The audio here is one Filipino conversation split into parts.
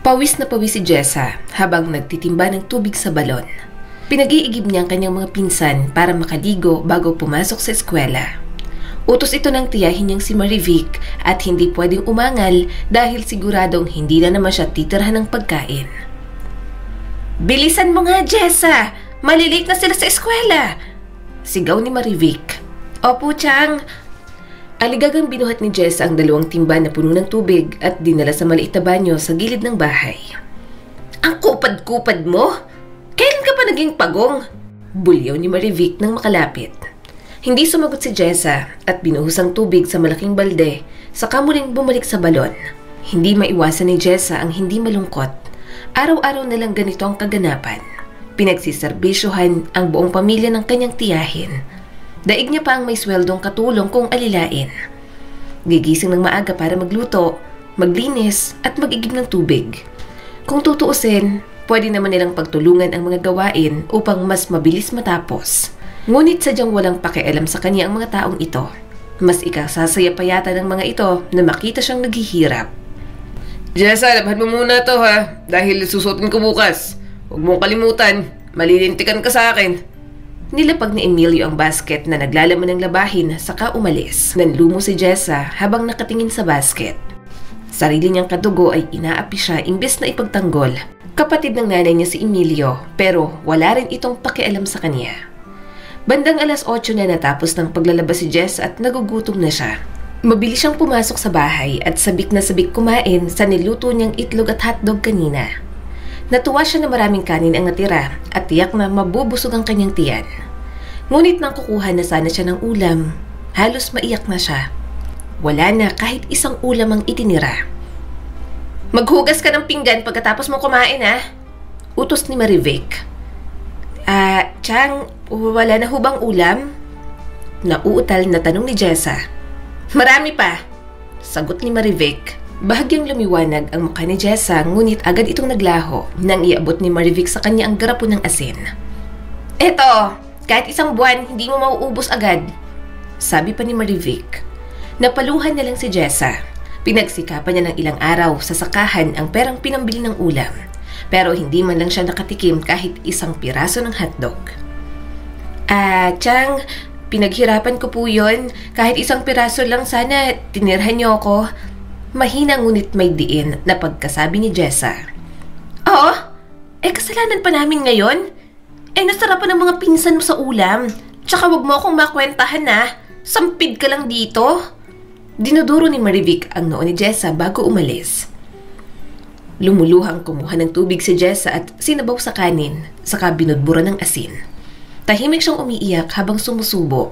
Pawis na pawis si Jessa habang nagtitimba ng tubig sa balon. Pinag-iigib niya ang kanyang mga pinsan para makaligo bago pumasok sa eskwela. Utos ito ng tiyahin niyang si Marivic at hindi pwedeng umangal dahil siguradong hindi na naman siya titirhan ng pagkain. "Bilisan mo nga, Jessa! Malilate na sila sa eskwela!" Sigaw ni Marivic. "Opo, Chang." Aligagang binuhat ni Jessa ang 2 timba na puno ng tubig at dinala sa maliit na banyo sa gilid ng bahay. "Ang kupad-kupad mo! Kailan ka pa naging pagong?" Bulyaw ni Marivic nang makalapit. Hindi sumagot si Jessa at binuhos ang tubig sa malaking balde saka muling bumalik sa balon. Hindi maiwasan ni Jessa ang hindi malungkot. Araw-araw na lang ganito ang kaganapan. Pinagsiserbisyohan ang buong pamilya ng kanyang tiyahin. Daig niya pa ang may sweldong katulong kung alilain. Gigising ng maaga para magluto, maglinis at mag-igib ng tubig. Kung tutuusin, pwede naman nilang pagtulungan ang mga gawain upang mas mabilis matapos. Ngunit sadyang walang pakialam sa kanya ang mga taong ito. Mas ikasasaya pa yata ng mga ito na makita siyang naghihirap. "Jessa, labhan mo muna to ha, dahil susuotin ko bukas. Huwag mong kalimutan, malilintikan ka sa akin." Nilapag ni Emilio ang basket na naglalaman ng labahin saka umalis. Nanlumo si Jessa habang nakatingin sa basket. Sarili niyang kadugo ay inaapi siya imbes na ipagtanggol. Kapatid ng nanay niya si Emilio pero wala rin itong pakialam sa kanya. Bandang 8:00 na natapos ng paglalabas si Jess at nagugutom na siya. Mabilis siyang pumasok sa bahay at sabik na sabik kumain sa niluto niyang itlog at hotdog kanina. Natuwa siya na maraming kanin ang natira at tiyak na mabubusog ang kanyang tiyan. Ngunit nang kukuha na sana siya ng ulam, halos maiyak na siya. Wala na kahit isang ulam ang itinira. "Maghugas ka ng pinggan pagkatapos mo kumain ha?" Utos ni Marivic. Chang, wala na hubang ulam?" Nauutal na tanong ni Jessa. "Marami pa," sagot ni Marivic. Bahagyang lumiwanag ang mukha ni Jessa ngunit agad itong naglaho nang iabot ni Marivic sa kanya ang garapon ng asin. "Eto, kahit isang buwan hindi mo mauubos agad," sabi pa ni Marivic. Napaluhan na lang si Jessa. Pinagsikapan niya ng ilang araw sa sakahan ang perang pinambili ng ulam. Pero hindi man lang siya nakatikim kahit isang piraso ng hotdog. Chang, pinaghirapan ko po yun. Kahit isang piraso lang sana, tinirhan niyo ako." Mahina ngunit may diin na pagkasabi ni Jessa. "Oo? Kasalanan pa namin ngayon? Nasarapan ng mga pinsan mo sa ulam. Tsaka wag mo akong makwentahan na. Sampid ka lang dito." Dinuduro ni Marivic ang noo ni Jessa bago umalis. Lumuluhang kumuha ng tubig si Jessa at sinabaw sa kanin, saka binudbura ng asin. Tahimik siyang umiiyak habang sumusubo.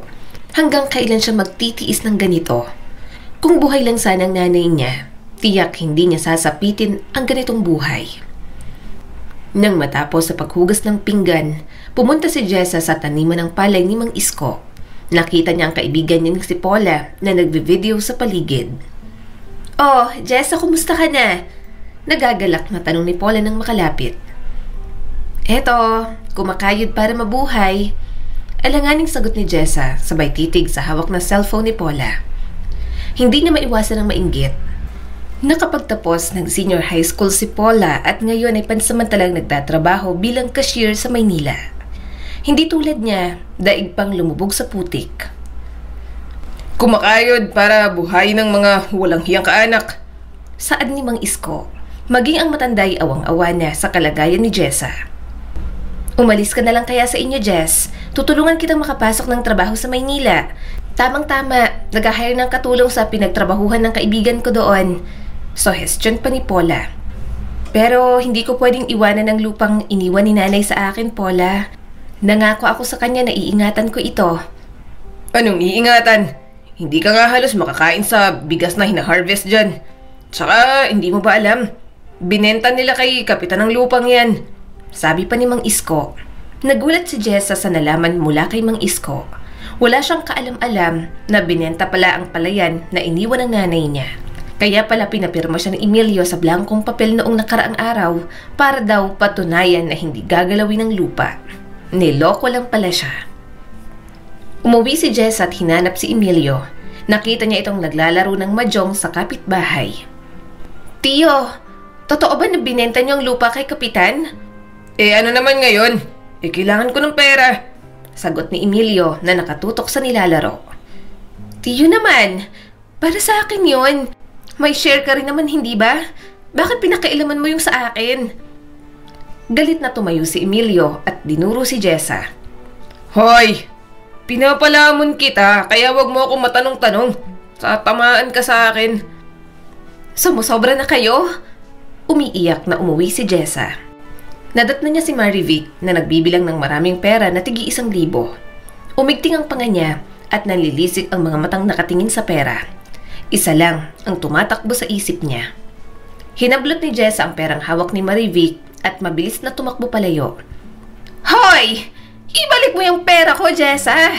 Hanggang kailan siya magtitiis ng ganito? Kung buhay lang sana ang nanay niya, tiyak hindi niya sasapitin ang ganitong buhay. Nang matapos sa paghugas ng pinggan, pumunta si Jessa sa taniman ng palay ni Mang Isko. Nakita niya ang kaibigan niya si Paula na nagbe-video sa paligid. "Oh, Jessa, kumusta ka na?" Nagagalak na tanong ni Paula nang makalapit. "Eto, kumakayod para mabuhay." Alanganing sagot ni Jessa sabay titig sa hawak na cellphone ni Paula. Hindi niya maiwasan ang mainggit. Nakapagtapos ng senior high school si Paula at ngayon ay pansamantalang nagtatrabaho bilang cashier sa Maynila. Hindi tulad niya, daig pang lumubog sa putik. "Kumakayod para buhayin ng mga walang hiyang kaanak," saad ni Mang Isko. Maging ang matanday awang-awa na sa kalagayan ni Jessa. "Umalis ka na lang kaya sa inyo, Jess. Tutulungan kitang makapasok ng trabaho sa Maynila. Tamang-tama, nag-hire ng katulong sa pinagtrabahuhan ng kaibigan ko doon." Suhestyon pa ni Paula. "Pero hindi ko pwedeng iwanan ang lupang iniwan ni nanay sa akin, Paula. Nangako ako sa kanya na iingatan ko ito." "Anong iingatan? Hindi ka nga halos makakain sa bigas na hina-harvest dyan. Tsaka, hindi mo ba alam? Binenta nila kay kapitan ng lupang yan," sabi pa ni Mang Isko. Nagulat si Jessa sa nalaman mula kay Mang Isko. Wala siyang kaalam-alam na binenta pala ang palayan na iniwan ng nanay niya. Kaya pala pinapirma siya ni Emilio sa blankong papel noong nakaraang araw para daw patunayan na hindi gagalawin ng lupa. Niloko lang pala siya. Umuwi si Jessa at hinanap si Emilio. Nakita niya itong naglalaro ng mahjong sa kapitbahay. "Tiyo, Totoo ba na binenta niyo ang lupa kay Kapitan? Ano naman ngayon? Kailangan ko ng pera. Sagot ni Emilio na nakatutok sa nilalaro. Tiyo naman, para sa akin yon. May share ka rin naman, hindi ba? Bakit pinakailaman mo yung sa akin? Galit na tumayo si Emilio at dinuro si Jessa. Hoy! Pinapalamon kita, kaya wag mo akong matanong-tanong. Tatamaan ka sa akin. Sumusobra na kayo? Umiiyak na umuwi si Jessa. Nadatnan niya si Marivic na nagbibilang ng maraming pera na tig-1,000. Umigting ang panga niya at nanlilisik ang mga matang nakatingin sa pera. Isa lang ang tumatakbo sa isip niya. Hinablot ni Jessa ang perang hawak ni Marivic at mabilis na tumakbo palayo. Hoy! Ibalik mo yung pera ko, Jessa!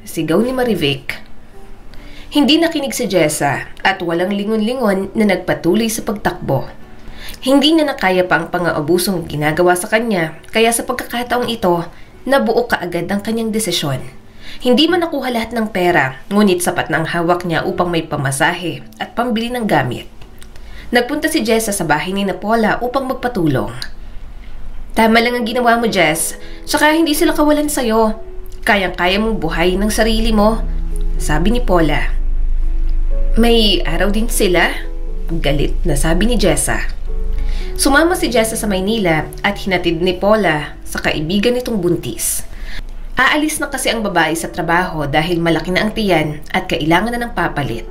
Sigaw ni Marivic. Hindi nakinig si Jessa at walang lingon-lingon na nagpatuloy sa pagtakbo. Hindi niya nakaya pa ang pang-aabusong ginagawa sa kanya, kaya sa pagkakataong ito, nabuo kaagad ang kanyang desisyon. Hindi man nakuha lahat ng pera, ngunit sapat na ang hawak niya upang may pamasahe at pambili ng gamit. Nagpunta si Jessa sa bahay ni Paula upang magpatulong. Tama lang ang ginawa mo, Jess. Tsaka hindi sila kawalan sa'yo. Kayang-kaya mong buhayin ng sarili mo, sabi ni Paula. May araw din sila? Galit na sabi ni Jessa. Sumama si Jessa sa Maynila at hinatid ni Paula sa kaibigan nitong buntis. Aalis na kasi ang babae sa trabaho dahil malaki na ang tiyan at kailangan na ng papalit.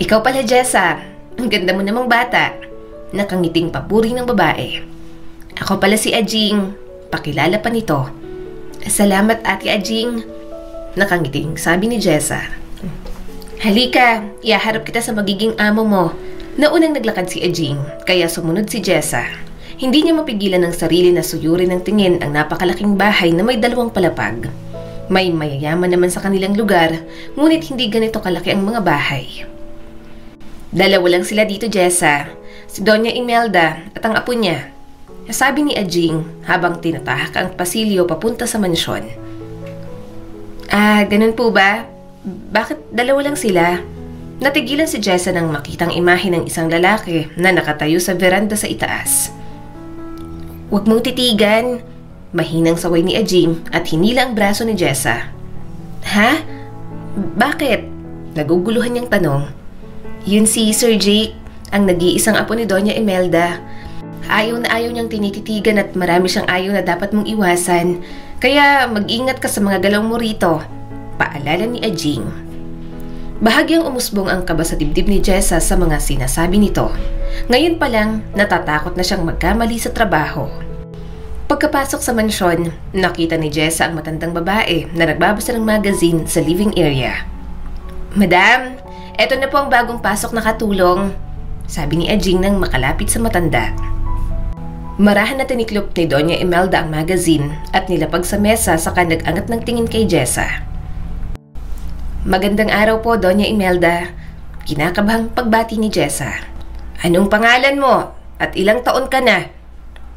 Ikaw pala, Jessa. Ang ganda mo namang bata. Nakangiting papuri ng babae. Ako pala si Ajing. Pakilala pa nito. Salamat, Ate Ajing. Nakangiting sabi ni Jessa. Halika, ihaharap kita sa magiging amo mo. Naunang naglakad si Ajing, kaya sumunod si Jessa. Hindi niya mapigilan ng sarili na suyurin ng tingin ang napakalaking bahay na may 2 palapag. May mayayaman naman sa kanilang lugar, ngunit hindi ganito kalaki ang mga bahay. 2 lang sila dito, Jessa. Si Doña Imelda at ang apo niya. Sabi ni Ajing habang tinatahak ang pasilyo papunta sa mansyon. Ganun po ba? Bakit 2 lang sila? Natigilan si Jessa nang makitang imahe ng isang lalaki na nakatayo sa veranda sa itaas. Huwag mong titigan, mahinang saway ni Ajing at hinila ang braso ni Jessa. Ha? Bakit? Naguguluhan niyang tanong. Yun si Sir Jake, ang nag-iisang apo ni Doña Imelda. Ayaw na ayaw niyang tinititigan at marami siyang ayaw na dapat mong iwasan. Kaya mag-ingat ka sa mga galaw mo rito. Paalala ni Ajing. Bahagyang umusbong ang kaba sa dibdib ni Jessa sa mga sinasabi nito. Ngayon pa lang, natatakot na siyang magkamali sa trabaho. Pagkapasok sa mansyon, nakita ni Jessa ang matandang babae na nagbabasa ng magazine sa living area. Madam, eto na po ang bagong pasok na katulong, sabi ni Ajing nang makalapit sa matanda. Marahan na tiniklop ni Doña Imelda ang magazine at nilapag sa mesa saka nag-angat ng tingin kay Jessa. Magandang araw po, Doña Imelda. Kinakabahang pagbati ni Jessa. Anong pangalan mo? At ilang taon ka na?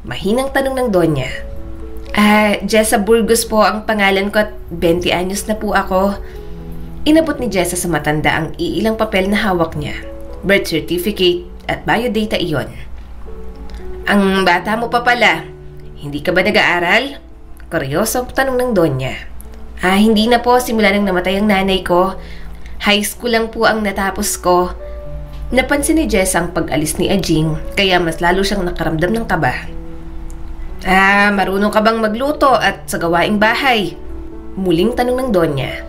Mahinang tanong ng Donya. Jessa Burgos po ang pangalan ko at 20 anyos na po ako. Inabot ni Jessa sa matanda ang iilang papel na hawak niya. Birth certificate at biodata iyon. Ang bata mo pa pala. Hindi ka ba nag-aaral? Kuryosong tanong ng Donya. Hindi na po, simula nang namatay ang nanay ko. High school lang po ang natapos ko. Napansin ni Jess ang pag-alis ni Ajing, kaya mas lalo siyang nakaramdam ng kaba. Marunong ka bang magluto at sa gawaing bahay? Muling tanong ng Donya.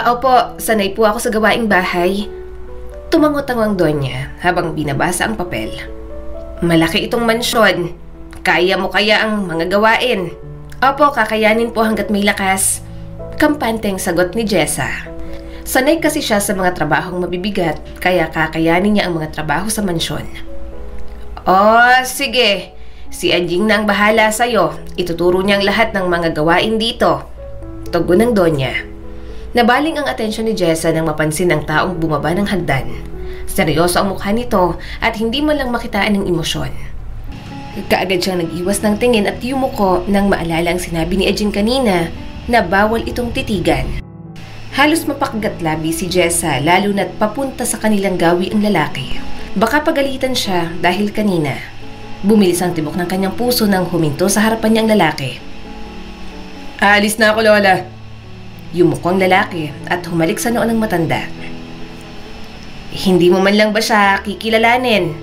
Opo, sanay po ako sa gawaing bahay. Tumangot ang Donya habang binabasa ang papel. Malaki itong mansyon. Kaya mo kaya ang mga gawain? Opo, kakayanin po hanggat may lakas. Kampanteng sagot ni Jessa. Sanay kasi siya sa mga trabahong mabibigat, kaya kakayanin niya ang mga trabaho sa mansyon. Sige. Si Ajing na ang bahala sa'yo. Ituturo niyang lahat ng mga gawain dito. Tugon ng Donya. Nabaling ang atensyon ni Jessa nang mapansin ang taong bumaba ng hagdan. Seryoso ang mukha nito at hindi man lang makitaan ng emosyon. Kaagad siyang nag-iwas ng tingin at yumuko nang maalala ang sinabi ni Ajing kanina na bawal itong titigan. Halos mapakgat labi si Jessa lalo na't papunta sa kanilang gawi ang lalaki. Baka pagalitan siya dahil kanina. Bumilis ang tibok ng kanyang puso nang huminto sa harapan niya ang lalaki. Aalis na ako, Lola. Yumuko ang lalaki at humalik sa noo ng matanda. Hindi mo man lang ba siya kikilalanin?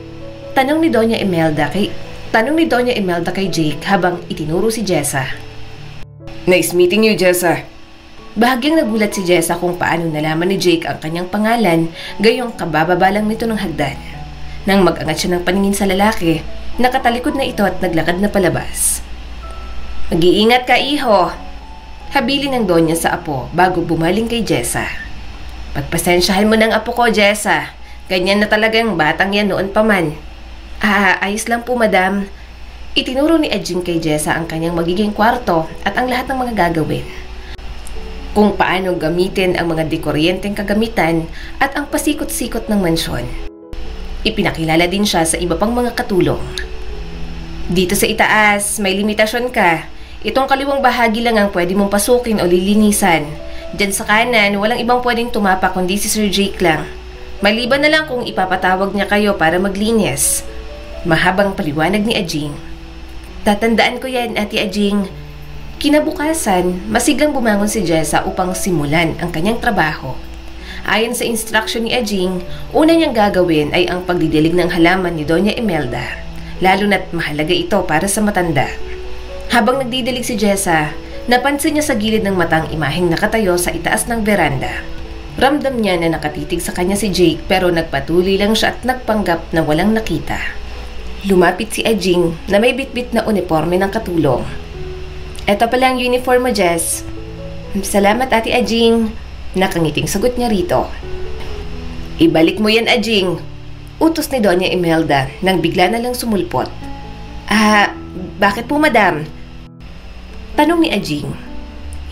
Tanong ni Doña Imelda kay Jake habang itinuro si Jessa. Nice meeting you, Jessa. Bahagyang nagulat si Jessa kung paano nalaman ni Jake ang kanyang pangalan, gayong kabababa lang nito ng hagdan. Nang mag-angat siya ng paningin sa lalaki, nakatalikod na ito at naglakad na palabas. Mag-iingat ka, iho! Habilin ng Donya sa apo bago bumaling kay Jessa. Pagpasensyahan mo ng apo ko, Jessa. Ganyan na talagang batang yan noon pa man. Ayos lang po, madam. Itinuro ni Edging kay Jessa ang kanyang magiging kwarto at ang lahat ng mga gagawin. Kung paano gamitin ang mga dekuryenteng kagamitan at ang pasikot-sikot ng mansyon. Ipinakilala din siya sa iba pang mga katulong. Dito sa itaas, may limitasyon ka. Itong kaliwang bahagi lang ang pwede mong pasukin o lilinisan. Diyan sa kanan, walang ibang pwedeng tumapa kundi si Sir Jake lang. Maliban na lang kung ipapatawag niya kayo para maglinis. Mahabang paliwanag ni Ajing. Tatandaan ko yan, Ate Ajing. Kinabukasan, masiglang bumangon si Jessa upang simulan ang kanyang trabaho. Ayon sa instruction ni Ajing, una niyang gagawin ay ang pagdidilig ng halaman ni Doña Imelda. Lalo na't mahalaga ito para sa matanda. Habang nagdidilig si Jessa, napansin niya sa gilid ng matang imaheng nakatayo sa itaas ng veranda. Ramdam niya na nakatitig sa kanya si Jake pero nagpatuloy lang siya at nagpanggap na walang nakita. Lumapit si Ajing na may bitbit na uniforme ng katulong. Eto pala ang uniform mo, Jess. Salamat, Ate Ajing. Nakangiting sagot niya rito. Ibalik mo yan, Ajing. Utos ni Doña Imelda nang bigla na lang sumulpot. Bakit po, madam? Tanong ni Ajing.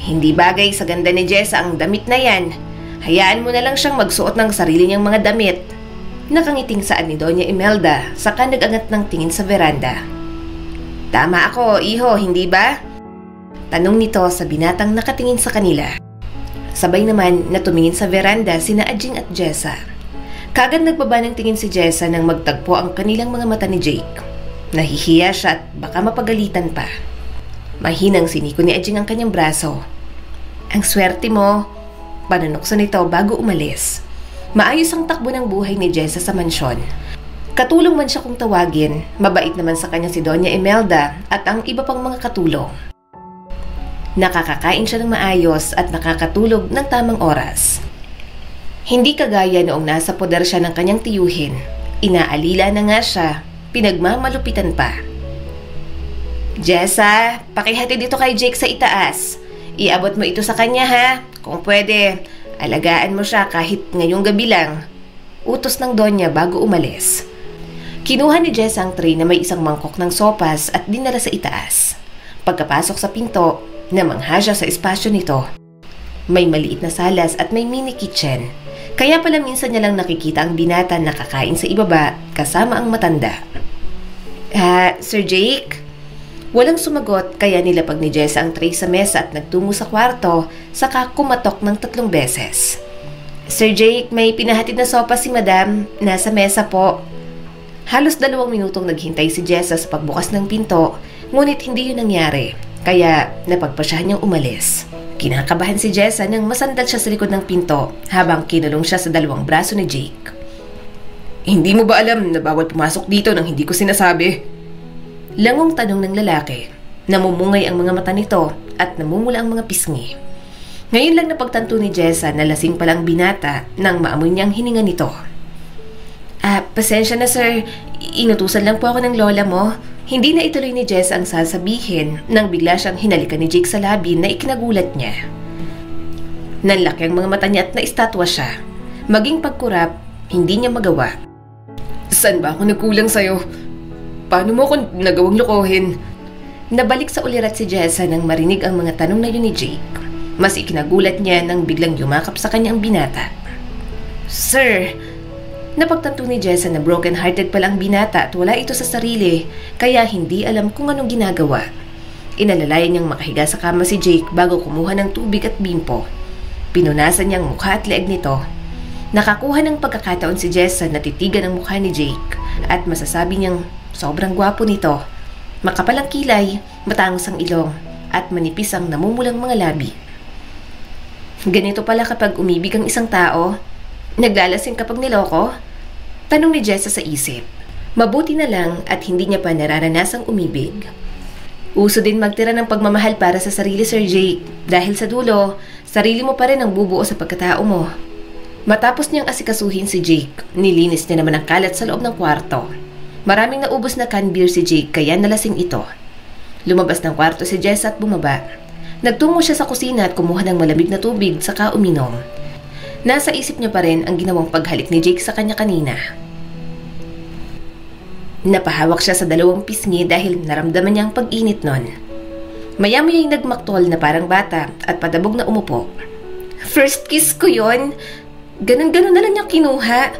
Hindi bagay sa ganda ni Jessa ang damit na yan. Hayaan mo na lang siyang magsuot ng sarili niyang mga damit. Nakangiting saan ni Doña Imelda saka nag-angat ng tingin sa veranda. Tama ako, iho, hindi ba? Tanong nito sa binatang nakatingin sa kanila. Sabay naman na tumingin sa veranda sina Ajing at Jessa. Kagad nagbaba ng tingin si Jessa nang magtagpo ang kanilang mga mata ni Jake. Nahihiya siya at baka mapagalitan pa. Mahinang siniko ni Ajing ang kanyang braso. Ang swerte mo, panunokso nito bago umalis. Maayos ang takbo ng buhay ni Jessa sa mansyon. Katulong man siya kung tawagin, mabait naman sa kanya si Doña Imelda at ang iba pang mga katulong. Nakakakain siya ng maayos at nakakatulog ng tamang oras. Hindi kagaya noong nasa poder siya ng kanyang tiyuhin. Inaalila na nga siya, pinagmamalupitan pa. Jessa, pakihatid dito kay Jake sa itaas. Iabot mo ito sa kanya ha. Kung pwede, alagaan mo siya kahit ngayong gabi lang. Utos ng Donya bago umalis. Kinuha ni Jessa ang tray na may isang mangkok ng sopas at dinala sa itaas. Pagkapasok sa pinto, namangha siya sa espasyo nito. May maliit na salas at may mini kitchen. Kaya pala minsan niya lang nakikita ang binata na kakain sa ibaba kasama ang matanda. Sir Jake? Walang sumagot kaya nilapag ni Jessa ang tray sa mesa at nagtungo sa kwarto saka kumatok ng 3 beses. Sir Jake, may pinahatid na sopa si Madam. Nasa mesa po. Halos 2 minutong naghintay si Jessa sa pagbukas ng pinto, ngunit hindi yun nangyari, kaya napagpasyahan niyang umalis. Kinakabahan si Jessa nang masandal siya sa likod ng pinto habang kinulong siya sa 2 braso ni Jake. Hindi mo ba alam na bawal pumasok dito nang hindi ko sinasabi? Langong tanong ng lalaki. Namumungay ang mga mata nito at namumula ang mga pisngi. Ngayon lang napagtanto ni Jessa na lasing palang binata nang maamoy niyang hininga nito. Pasensya na sir, inutusan lang po ako ng lola mo. Hindi na ituloy ni Jessa ang sasabihin nang bigla siyang hinalikan ni Jake sa labi na ikinagulat niya. Nanlaki ang mga mata niya at naistatwa siya. Maging pagkurap, hindi niya magawa. Saan ba ako nagkulang sa'yo? Paano mo ako nagawang lokohin? Nabalik sa ulirat si Jessa nang marinig ang mga tanong na yun ni Jake. Mas ikinagulat niya nang biglang yumakap sa kanya ang binata. Sir! Napagtanto ni Jessa na broken-hearted pala ang binata at wala ito sa sarili, kaya hindi alam kung anong ginagawa. Inalalayan niyang makahiga sa kama si Jake bago kumuha ng tubig at bimpo. Pinunasan niyang mukha at leeg nito. Nakakuha ng pagkakataon si Jessa na titigan ang mukha ni Jake at masasabi niyang sobrang gwapo nito. Makapal ang kilay, matangos ang ilong at manipis ang namumulang mga labi. Ganito pala kapag umibig ang isang tao? Naglalasing kapag niloko? Tanong ni Jessa sa isip. Mabuti na lang at hindi niya pa nararanasang umibig. Uso din magtira ng pagmamahal para sa sarili, Sir Jake. Dahil sa dulo, sarili mo pa rin ang bubuo sa pagkatao mo. Matapos niyang asikasuhin si Jake, nilinis niya naman ang kalat sa loob ng kwarto. Maraming naubos na canned beer si Jake kaya nalasing ito. Lumabas ng kwarto si Jess at bumaba. Nagtungo siya sa kusina at kumuha ng malamig na tubig saka uminom. Nasa isip niya pa rin ang ginawang paghalik ni Jake sa kanya kanina. Napahawak siya sa dalawang pisngi dahil naramdaman niya ang pag-init nun. Maya-maya'y nagmaktol na parang bata at padabog na umupo. First kiss ko yon. Ganon-ganon na lang niyang kinuha.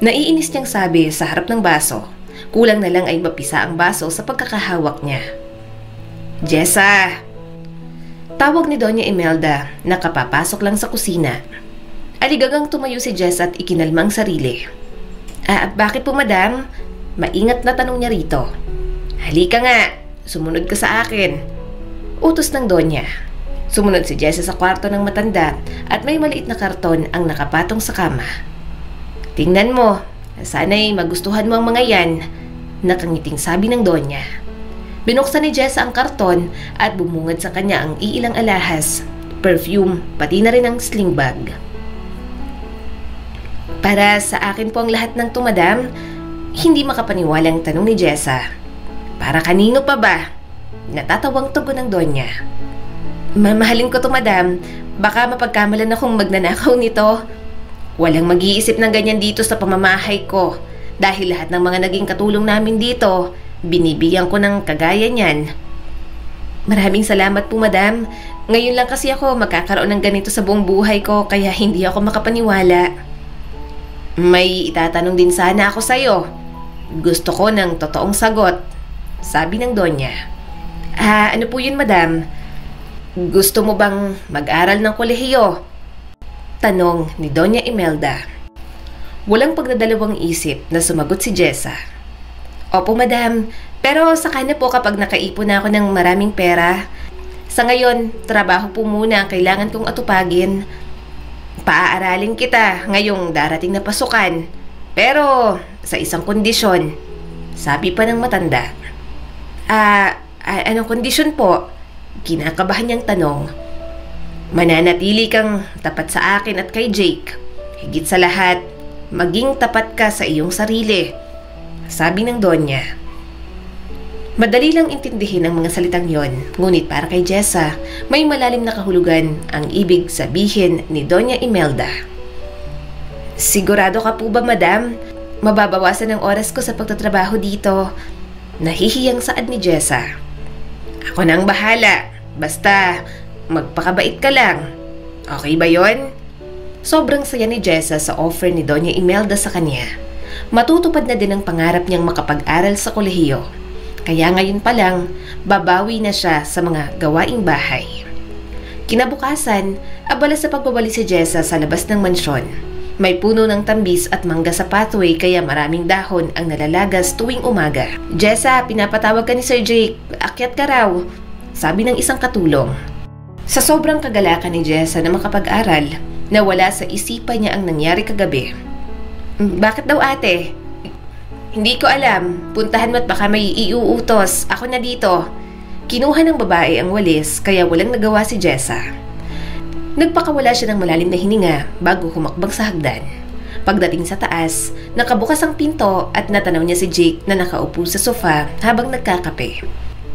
Naiinis niyang sabi sa harap ng baso. Kulang na lang ay mapisa ang baso sa pagkakahawak niya. Jessa! Tawag ni Doña Imelda na kapapasok lang sa kusina. Aligagang tumayo si Jessa at ikinalma ang sarili. Bakit po madam? Maingat na tanong niya rito. Halika nga, sumunod ka sa akin. Utos ng Donya. Sumunod si Jessa sa kwarto ng matanda at may maliit na karton ang nakapatong sa kama. Tingnan mo, sana'y magustuhan mo ang mga yan, nakangiting sabi ng Donya. Binuksan ni Jessa ang karton at bumungad sa kanya ang iilang alahas, perfume, pati na rin ang sling bag. Para sa akin po ang lahat ng tumadam, hindi makapaniwalang tanong ni Jessa. Para kanino pa ba? Natatawang tugon ng Donya. Mamahalin ko to madam, baka mapagkamalan akong magnanakaw nito. Walang mag-iisip ng ganyan dito sa pamamahay ko dahil lahat ng mga naging katulong namin dito, binibigyan ko ng kagaya niyan. Maraming salamat po madam, ngayon lang kasi ako magkakaroon ng ganito sa buong buhay ko kaya hindi ako makapaniwala. May itatanong din sana ako sa'yo. Gusto ko ng totoong sagot, sabi ng Donya. Ano po yun madam? Gusto mo bang mag-aral ng kolehiyo? Tanong ni Doña Imelda. Walang pagdadalawang isip na sumagot si Jessa. Opo madam, pero saka na po kapag nakaipon na ako ng maraming pera. Sa ngayon, trabaho po muna ang kailangan kong atupagin. Paaaralin kita ngayong darating na pasukan. Pero sa isang kondisyon, sabi pa ng matanda. Anong kondisyon po? Kinakabahan niyang tanong. Mananatili kang tapat sa akin at kay Jake. Higit sa lahat, maging tapat ka sa iyong sarili, sabi ng Donya. Madali lang intindihin ang mga salitang yon, ngunit para kay Jessa, may malalim na kahulugan ang ibig sabihin ni Doña Imelda. Sigurado ka po ba madam? Mababawasan ang oras ko sa pagtatrabaho dito. Nahihiyang saad ni Jessa. Ako na ang bahala. Basta, magpakabait ka lang. Okay ba yon? Sobrang saya ni Jessa sa offer ni Doña Imelda sa kanya. Matutupad na din ang pangarap niyang makapag-aral sa kolehiyo. Kaya ngayon pa lang, babawi na siya sa mga gawaing bahay. Kinabukasan, abala sa pagbabalik si Jessa sa labas ng mansyon. May puno ng tambis at mangga sa pathway kaya maraming dahon ang nalalagas tuwing umaga. Jessa, pinapatawag ka ni Sir Jake. Akyat ka raw, sabi ng isang katulong. Sa sobrang kagalakan ni Jessa na makapag-aral, nawala sa isipan niya ang nangyari kagabi. Bakit daw ate? Hindi ko alam. Puntahan mo at baka may iuutos. Ako na dito. Kinuha ng babae ang walis kaya walang nagawa si Jessa. Nagpakawala siya ng malalim na hininga bago humakbang sa hagdan. Pagdating sa taas, nakabukas ang pinto at natanaw niya si Jake na nakaupo sa sofa habang nagkakape.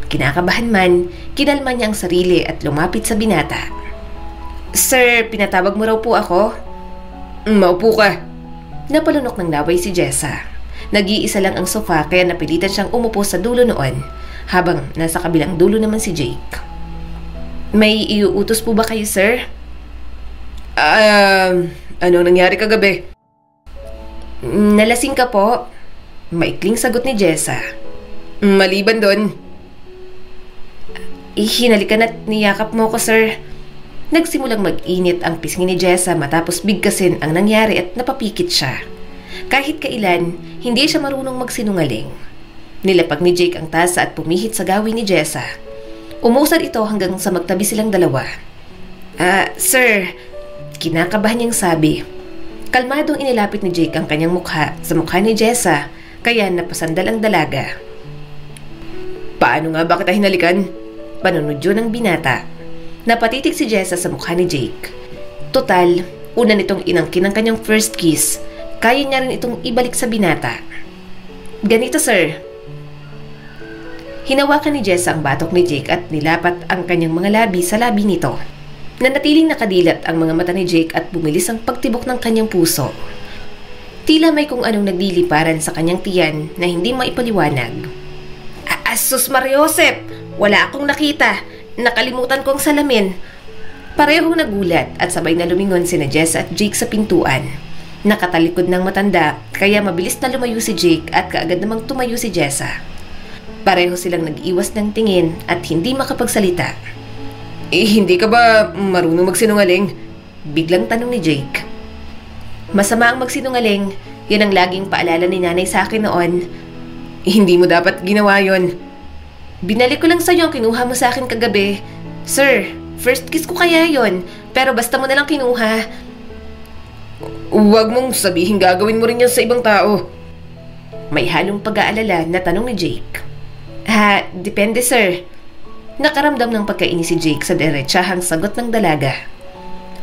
Kinakabahan man, kinalma niya ang sarili at lumapit sa binata. Sir, pinatawag mo raw po ako? Maupo ka. Napalunok ng laway si Jessa. Nag-iisa lang ang sofa kaya napilitan siyang umupo sa dulo noon, habang nasa kabilang dulo naman si Jake. May iuutos po ba kayo, sir? Anong nangyari kagabi? Nalasing ka po? Maikling sagot ni Jessa. Maliban doon, hinalikan at niyakap mo ko, sir. Nagsimulang mag-init ang pisngi ni Jessa matapos bigkasin ang nangyari at napapikit siya. Kahit kailan, hindi siya marunong magsinungaling. Nilapag ni Jake ang tasa at pumihit sa gawin ni Jessa. Umusad ito hanggang sa magtabi silang dalawa. Sir, kinakabahan niyang sabi. Kalmadong inilapit ni Jake ang kanyang mukha sa mukha ni Jessa, kaya napasandal ang dalaga. Paano nga ba kita hinalikan? Panunudyo ng binata. Napatitig si Jessa sa mukha ni Jake. Total, una nitong inangkin ang kanyang first kiss. Kaya niya rin itong ibalik sa binata. Ganito, sir. Hinawakan ni Jessa ang batok ni Jake at nilapat ang kanyang mga labi sa labi nito. Nanatiling nakadilat ang mga mata ni Jake at bumilis ang pagtibok ng kanyang puso. Tila may kung anong nagliliparan sa kanyang tiyan na hindi maipaliwanag. Asus Mariosep! Wala akong nakita. Nakalimutan kong salamin. Parehong nagulat at sabay na lumingon sina Jessa at Jake sa pintuan. Nakatalikod ng matanda kaya mabilis na lumayo si Jake at kaagad namang tumayo si Jessa. Pareho silang nag-iwas ng tingin at hindi makapagsalita. Hindi ka ba marunong magsinungaling? Biglang tanong ni Jake. Masama ang magsinungaling. Yan ang laging paalala ni nanay sa akin noon. Hindi mo dapat ginawa yon. Binalik ko lang sa'yo ang kinuha mo sa akin kagabi. Sir, first kiss ko kaya yon, pero basta mo nalang kinuha. Huwag mong sabihin gagawin mo rin yan sa ibang tao. May halong pag-aalala na tanong ni Jake. Depende sir. Nakaramdam ng pagkainis si Jake sa diretsahang sagot ng dalaga.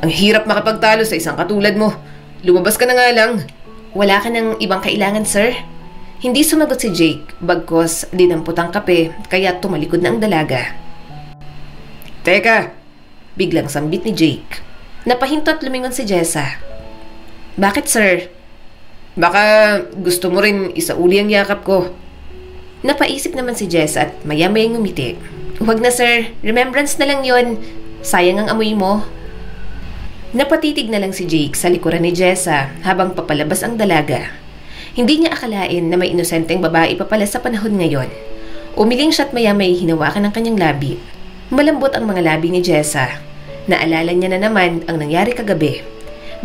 Ang hirap makapagtalo sa isang katulad mo. Lumabas ka na nga lang. Wala ka ng ibang kailangan sir? Hindi sumagot si Jake, bagkos dinampot ang kape kaya tumalikod na ang dalaga. Teka! Biglang sambit ni Jake. Napahinto at lumingon si Jessa. Bakit sir? Baka gusto mo rin isauli ang yakap ko. Napaisip naman si Jessa at maya-mayang ngumiti. Huwag na sir, remembrance na lang yon. Sayang ang amoy mo. Napatitig na lang si Jake sa likuran ni Jessa habang papalabas ang dalaga. Hindi niya akalain na may inosenteng babae pa pala sa panahon ngayon. Umiling siya at maya-may hinawakan ang kanyang labi. Malambot ang mga labi ni Jessa. Naalala niya na naman ang nangyari kagabi.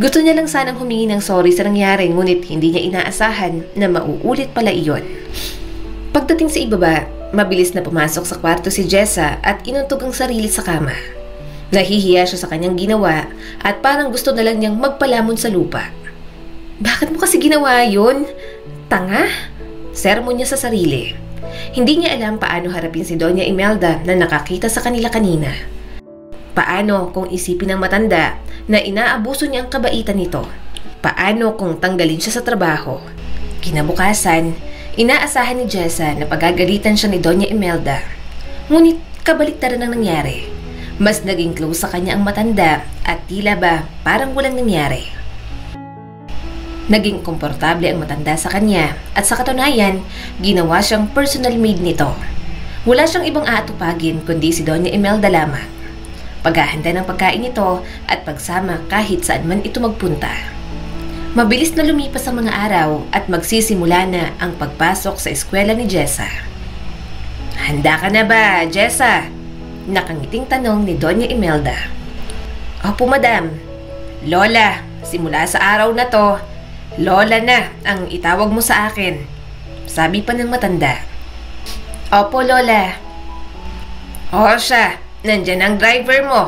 Gusto niya lang sanang humingi ng sorry sa nangyari ngunit hindi niya inaasahan na mauulit pala iyon. Pagdating sa ibaba, mabilis na pumasok sa kwarto si Jessa at inuntog ang sarili sa kama. Nahihiya siya sa kanyang ginawa at parang gusto na lang niyang magpalamon sa lupa. Bakit mo kasi ginawa yun? Tanga? Sermon niya sa sarili. Hindi niya alam paano harapin si Doña Imelda na nakakita sa kanila kanina. Paano kung isipin ng matanda na inaabuso niya ang kabaitan nito? Paano kung tanggalin siya sa trabaho? Kinabukasan, inaasahan ni Jessa na pagagalitan siya ni Doña Imelda. Ngunit kabaliktaran ang nangyari. Mas naging close sa kanya ang matanda at tila ba parang walang nangyari. Naging komportable ang matanda sa kanya at sa katunayan, ginawa siyang personal maid nito. Wala siyang ibang aatupagin kundi si Doña Imelda lamang. Paghahanda ng pagkain nito at pagsama kahit saan man ito magpunta. Mabilis na lumipas ang mga araw at magsisimula na ang pagpasok sa eskwela ni Jessa. Handa ka na ba, Jessa? Nakangiting tanong ni Doña Imelda. Opo, madam. Lola, simula sa araw na to, Lola na ang itawag mo sa akin. Sabi pa ng matanda. Opo, Lola. O siya, nandyan ang driver mo.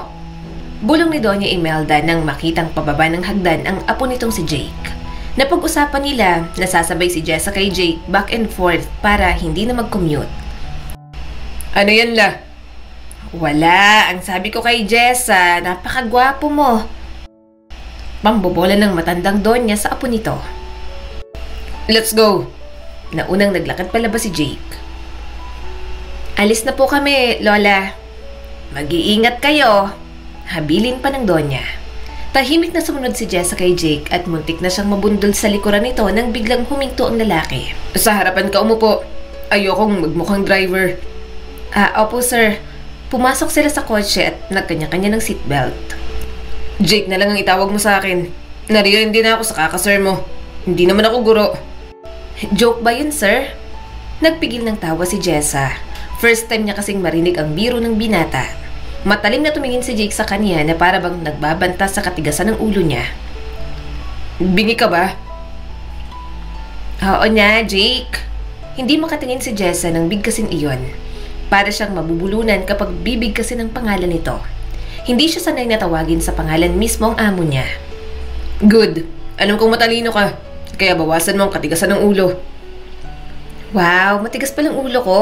Bulong ni Doña Imelda nang makitang pababa ng hagdan ang apo nitong si Jake. Napag-usapan nila, nasasabay si Jessa kay Jake back and forth para hindi na mag-commute. Ano yan la? Wala, ang sabi ko kay Jessa, napakagwapo mo. Pambobola ng matandang Donya sa apo nito. Let's go! Naunang naglakad palabas si Jake. Alis na po kami, Lola. Mag-iingat kayo. Habilin pa ng Donya. Tahimik na sumunod si Jessa kay Jake at muntik na siyang mabundol sa likuran nito nang biglang huminto ang lalaki. Sa harapan ka umupo. Ayokong magmukhang driver. Opo sir. Pumasok sila sa kotse at nagkanya-kanya ng seatbelt. Jake na lang ang itawag mo sa akin. Naririn din ako sa kakasir mo. Hindi naman ako guro. Joke ba yun, sir? Nagpigil ng tawa si Jessa. First time niya kasing marinig ang biro ng binata. Matalim na tumingin si Jake sa kanya na para bang nagbabanta sa katigasan ng ulo niya. Bingi ka ba? Oo na, Jake. Hindi makatingin si Jessa nang bigkasin iyon. Para siyang mabubulunan kapag bibigkasin ang pangalan nito. Hindi siya sanay na tawagin sa pangalan mismo ang amo niya. Good. Alam kong matalino ka. Kaya bawasan mo ang katigasan ng ulo. Wow, matigas palang ulo ko.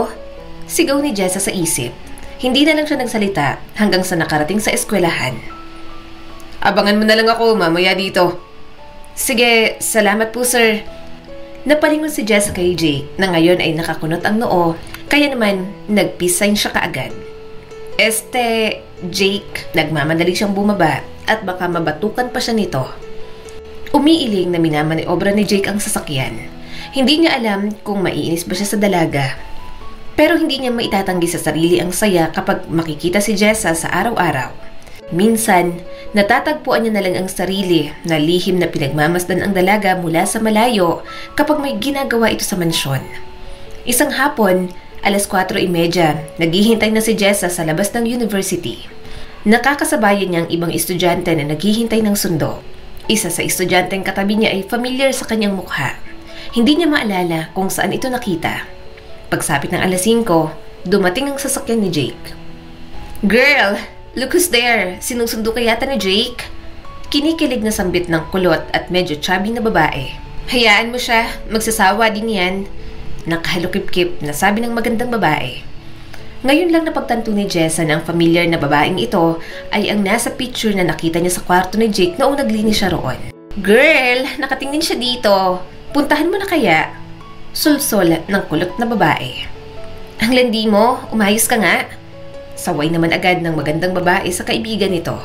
Sigaw ni Jessa sa isip. Hindi na lang siya nagsalita hanggang sa nakarating sa eskwelahan. Abangan mo na lang ako mamaya dito. Sige, salamat po sir. Napalingon si Jessa kay Jake na ngayon ay nakakunot ang noo, kaya naman nag-peace sign siya kaagad. Jake, nagmamadali siyang bumaba at baka mabatukan pa siya nito. Umiiling na minamaniobra ni Jake ang sasakyan. Hindi niya alam kung maiinis ba siya sa dalaga. Pero hindi niya maitatanggi sa sarili ang saya kapag makikita si Jessa sa araw-araw. Minsan, natatagpuan niya na lang ang sarili na lihim na pinagmamasdan ang dalaga mula sa malayo kapag may ginagawa ito sa mansyon. Isang hapon, 4:30, naghihintay na si Jessa sa labas ng university. Nakakasabayan niya ang ibang estudyante na naghihintay ng sundo. Isa sa estudyanteng katabi niya ay familiar sa kanyang mukha. Hindi niya maalala kung saan ito nakita. Pagsapit ng 5:00, dumating ang sasakyan ni Jake. Girl, look who's there! Sinusundo ka yata ni Jake? Kinikilig na sambit ng kulot at medyo chubby na babae. Hayaan mo siya, magsasawa din yan. Nakahalukip-kip na sabi ng magandang babae. Ngayon lang napagtanto ni Jessa na ang familiar na babaeng ito ay ang nasa picture na nakita niya sa kwarto ni Jake noong naglinis siya roon. Girl, nakatingin siya dito. Puntahan mo na kaya? Sulsol ng kulot na babae. Ang landi mo, umayos ka nga. Saway naman agad ng magandang babae sa kaibigan nito.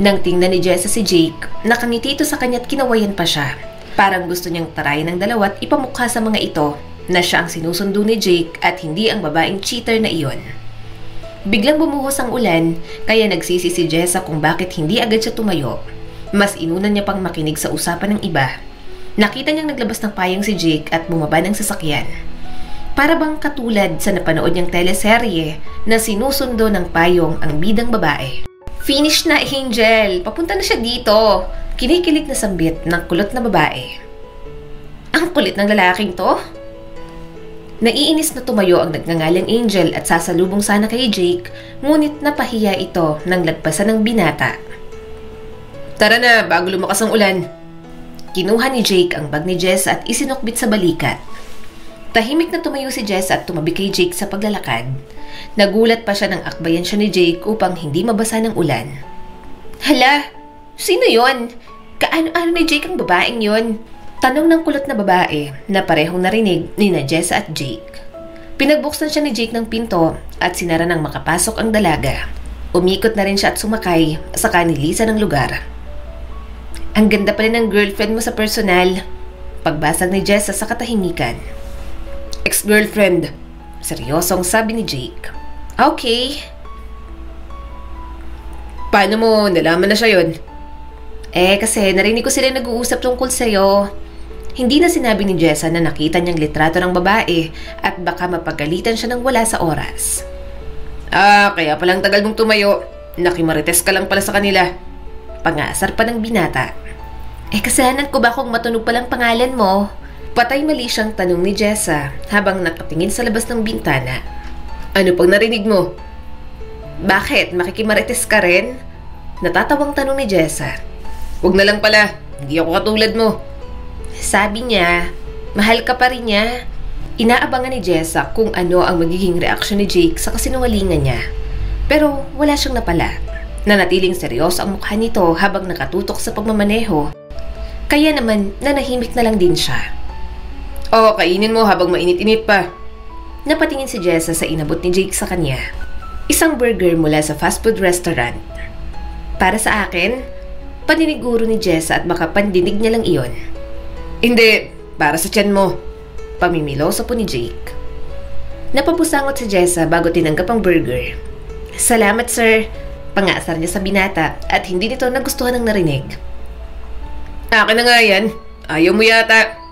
Nang tingnan ni Jessa si Jake, nakangiti ito sa kanya at kinawayan pa siya. Parang gusto niyang tarayan ng dalawa at ipamukha sa mga ito na siya ang sinusundo ni Jake at hindi ang babaeng cheater na iyon. Biglang bumuhos ang ulan, kaya nagsisi si Jessa kung bakit hindi agad siya tumayo. Mas inunan niya pang makinig sa usapan ng iba. Nakita niyang naglabas ng payong si Jake at bumaba ng sasakyan. Para bang katulad sa napanood niyang teleserye na sinusundo ng payong ang bidang babae. Finish na, Angel! Papunta na siya dito! Kinikilig na sambit ng kulot na babae. Ang kulit ng lalaking to? Naiinis na tumayo ang nagngangalang Angel at sasalubong sana kay Jake, ngunit napahiya ito nang lagpasan ng binata. Tara na, bago lumakas ang ulan. Kinuha ni Jake ang bag ni Jess at isinukbit sa balikat. Tahimik na tumayo si Jess at tumabi kay Jake sa paglalakad. Nagulat pa siya nang akbayan siya ni Jake upang hindi mabasa ng ulan. Hala, sino yon? Kaano-ano ni Jake ang babaeng yon? Tanong ng kulot na babae na parehong narinig ni na Jess at Jake. Pinagbuksan siya ni Jake ng pinto at sinara nang makapasok ang dalaga. Umikot na rin siya at sumakay sa kanilisan ng lugar. Ang ganda pala ng girlfriend mo sa personal. Pagbasag ni Jessa sa katahimikan. Ex-girlfriend. Seryosong sabi ni Jake. Okay. Paano mo nalaman na siya yun? Kasi narinig ko sila nag-uusap tungkol sa'yo. Hindi na sinabi ni Jessa na nakita niyang litrato ng babae at baka mapagalitan siya ng wala sa oras. Kaya palang tagal mong tumayo. Nakimarites ka lang pala sa kanila. Pangasar pa ng binata. Kasalanan ko ba kung matunog palang pangalan mo? Patay mali siyang tanong ni Jessa habang nakatingin sa labas ng bintana. Ano pang narinig mo? Bakit? Makikimarites ka rin? Natatawang tanong ni Jessa. Huwag na lang pala. Hindi ako katulad mo. Sabi niya, mahal ka pa rin niya. Inaabangan ni Jessa kung ano ang magiging reaksyon ni Jake sa kasinungalingan niya. Pero wala siyang napala. Nanatiling seryoso ang mukha nito habang nakatutok sa pagmamaneho. Kaya naman, nanahimik na lang din siya. Kainin mo habang mainit-init pa. Napatingin si Jessa sa inabot ni Jake sa kanya. Isang burger mula sa fast food restaurant. Para sa akin, paniniguro ni Jessa at baka pandinig niya lang iyon. Hindi, para sa tiyan mo. Pamimiloso po ni Jake. Napapusangot si Jessa bago tinanggap ang burger. Salamat sir. Pangasar niya sa binata at hindi nito nagustuhan ng narinig. Akin na nga yan. Ayaw mo yata.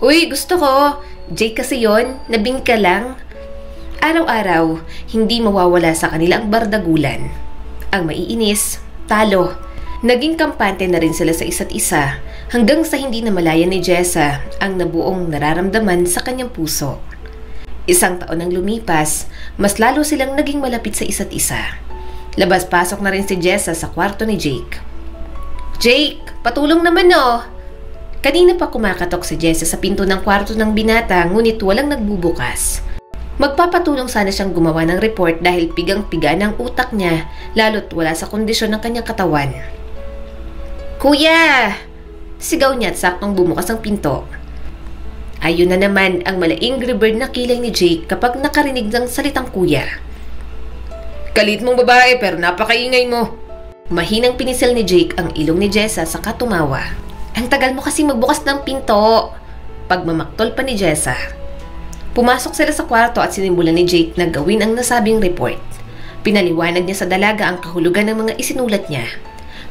Uy, gusto ko. Jake kasi yon. Nabing ka lang. Araw-araw, hindi mawawala sa kanila ang bardagulan. Ang maiinis, talo. Naging kampante na rin sila sa isa't isa hanggang sa hindi na malaya ni Jessa ang nabuong nararamdaman sa kanyang puso. Isang taon ang lumipas, mas lalo silang naging malapit sa isa't isa. Labas-pasok na rin si Jessa sa kwarto ni Jake. "Jake, patulong naman oh!" Kanina pa kumakatok si Jessa sa pinto ng kwarto ng binata ngunit walang nagbubukas. Magpapatulong sana siyang gumawa ng report dahil pigang-piga ng utak niya lalo't wala sa kondisyon ng kanyang katawan. "Kuya!" Sigaw niya at saktong bumukas ang pinto. Ayun na naman ang malaing bird na kilay ni Jake kapag nakarinig ng salitang kuya. "Kalit mong babae pero napakaingay mo." Mahinang pinisil ni Jake ang ilong ni Jessa saka tumawa. "Ang tagal mo kasi magbukas ng pinto." Pagmamaktol pa ni Jessa. Pumasok sila sa kwarto at sinimulan ni Jake na gawin ang nasabing report. Pinaliwanag niya sa dalaga ang kahulugan ng mga isinulat niya.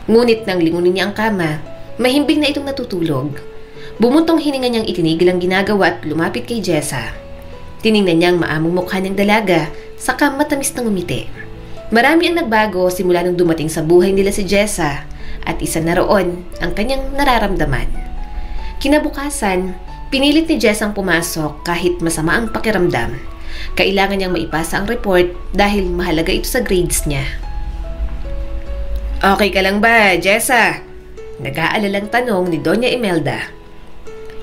Ngunit nang lingunin niya ang kama, mahimbing na itong natutulog. Bumuntong hininga niyang itinigil ang ginagawa at lumapit kay Jessa. Tiningnan niya ang maamong mukha ng dalaga, saka matamis na ngumiti. Marami ang nagbago simula nung dumating sa buhay nila si Jessa at isa na roon ang kanyang nararamdaman. Kinabukasan, pinilit ni Jessa ang pumasok kahit masama ang pakiramdam. Kailangan niyang maipasa ang report dahil mahalaga ito sa grades niya. "Okay ka lang ba, Jessa?" Nag-aalalang tanong ni Doña Imelda.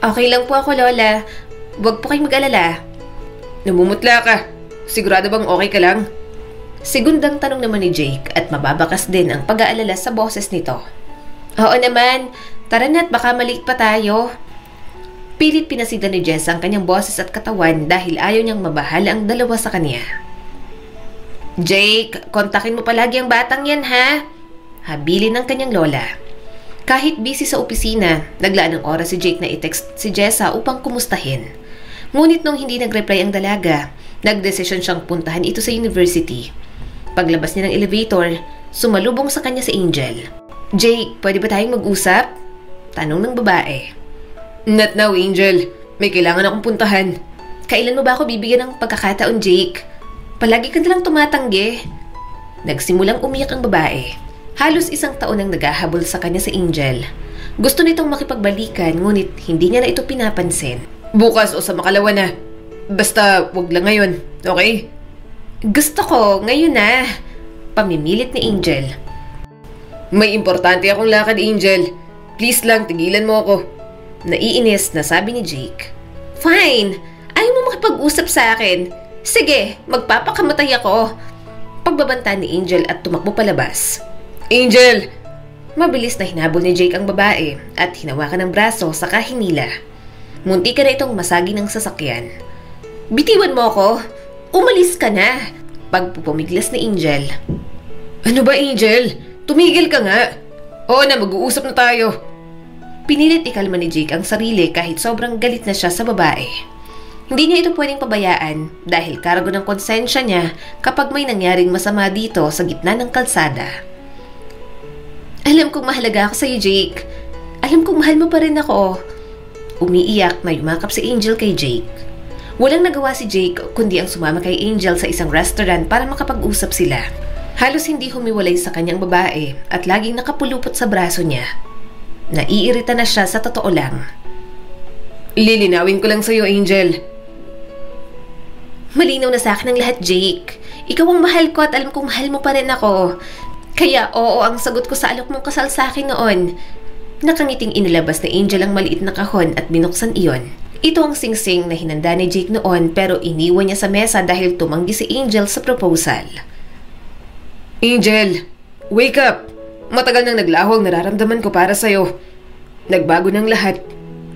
"Okay lang po ako, Lola. Huwag po kayong mag-alala." "Namumutla ka. Sigurado bang okay ka lang?" Segundang tanong naman ni Jake at mababakas din ang pag-aalala sa boses nito. "Oo naman. Tara na't baka maliit pa tayo." Pilit pinasidan ni Jess ang kanyang boses at katawan dahil ayaw niyang mabahala ang dalawa sa kanya. "Jake, kontakin mo palagi ang batang yan ha?" Habilin ng kanyang lola. Kahit busy sa opisina, naglaan ng oras si Jake na i-text si Jessa upang kumustahin. Ngunit nung hindi nag-reply ang dalaga, nagdesisyon siyang puntahan ito sa university. Paglabas niya ng elevator, sumalubong sa kanya si Angel. "Jake, pwede ba tayong mag-usap?" Tanong ng babae. "Not now, Angel. May kailangan akong puntahan." "Kailan mo ba ako bibigyan ng pagkakataon, Jake? Palagi ka nalang tumatanggi." Nagsimulang umiyak ang babae. Halos isang taon ang naghahabol sa kanya si Angel. Gusto nitong makipagbalikan ngunit hindi niya na ito pinapansin. "Bukas o sa makalawa na. Basta wag lang ngayon, okay?" "Gusto ko, ngayon na." Pamimilit ni Angel. "May importante akong lakad, Angel. Please lang, tigilan mo ako." Naiinis na sabi ni Jake. "Fine, ayaw mo makipag-usap sa akin. Sige, magpapakamatay ako." Pagbabanta ni Angel at tumakbo palabas. "Angel!" Mabilis na hinabol ni Jake ang babae at hinawakan ng braso saka hinila. Munti ka na itong masagi ng sasakyan. "Bitiwan mo ako! Umalis ka na!" Pagpupumiglas ni Angel. "Ano ba, Angel? Tumigil ka nga! Oo na, mag-uusap na tayo." Pinilit ikalma ni Jake ang sarili kahit sobrang galit na siya sa babae. Hindi niya ito pwedeng pabayaan dahil kargo ng konsensya niya kapag may nangyaring masama dito sa gitna ng kalsada. "Alam kong mahalaga ako sa iyo, Jake. Alam kong mahal mo pa rin ako." Umiiyak na yumakap si Angel kay Jake. Walang nagawa si Jake kundi ang sumama kay Angel sa isang restaurant para makapag-usap sila. Halos hindi humiwalay sa kanyang babae at laging nakapulupot sa braso niya. Naiirita na siya sa totoo lang. "Lilinawin ko lang sa'yo, Angel. Malinaw na sa akin ang lahat, Jake. Ikaw ang mahal ko at alam kong mahal mo pa rin ako. Kaya oo ang sagot ko sa alok mong kasal sa akin noon." Nakangiting inilabas ni Angel ang maliit na kahon at binuksan iyon. Ito ang singsing na hinanda ni Jake noon pero iniwan niya sa mesa dahil tumanggi si Angel sa proposal. "Angel, wake up! Matagal nang naglaho ang nararamdaman ko para sa'yo. Nagbago ng lahat.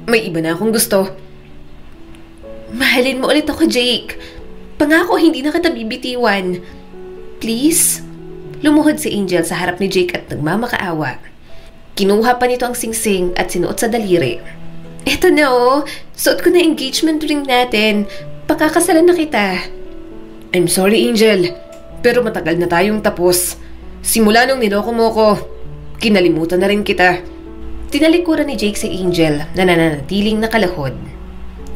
May iba na akong gusto." "Mahalin mo ulit ako, Jake. Pangako hindi na kita bibitiwan. Please?" Lumuhod si Angel sa harap ni Jake at nagmamakaawa. Kinuha pa nito ang singsing at sinuot sa daliri. "Eto na oh, suot ko na engagement ring natin. Pakakasalan na kita." "I'm sorry, Angel. Pero matagal na tayong tapos. Simula nung niloko mo ko, kinalimutan na rin kita." Tinalikuran ni Jake si Angel na nananatiling nakalahod.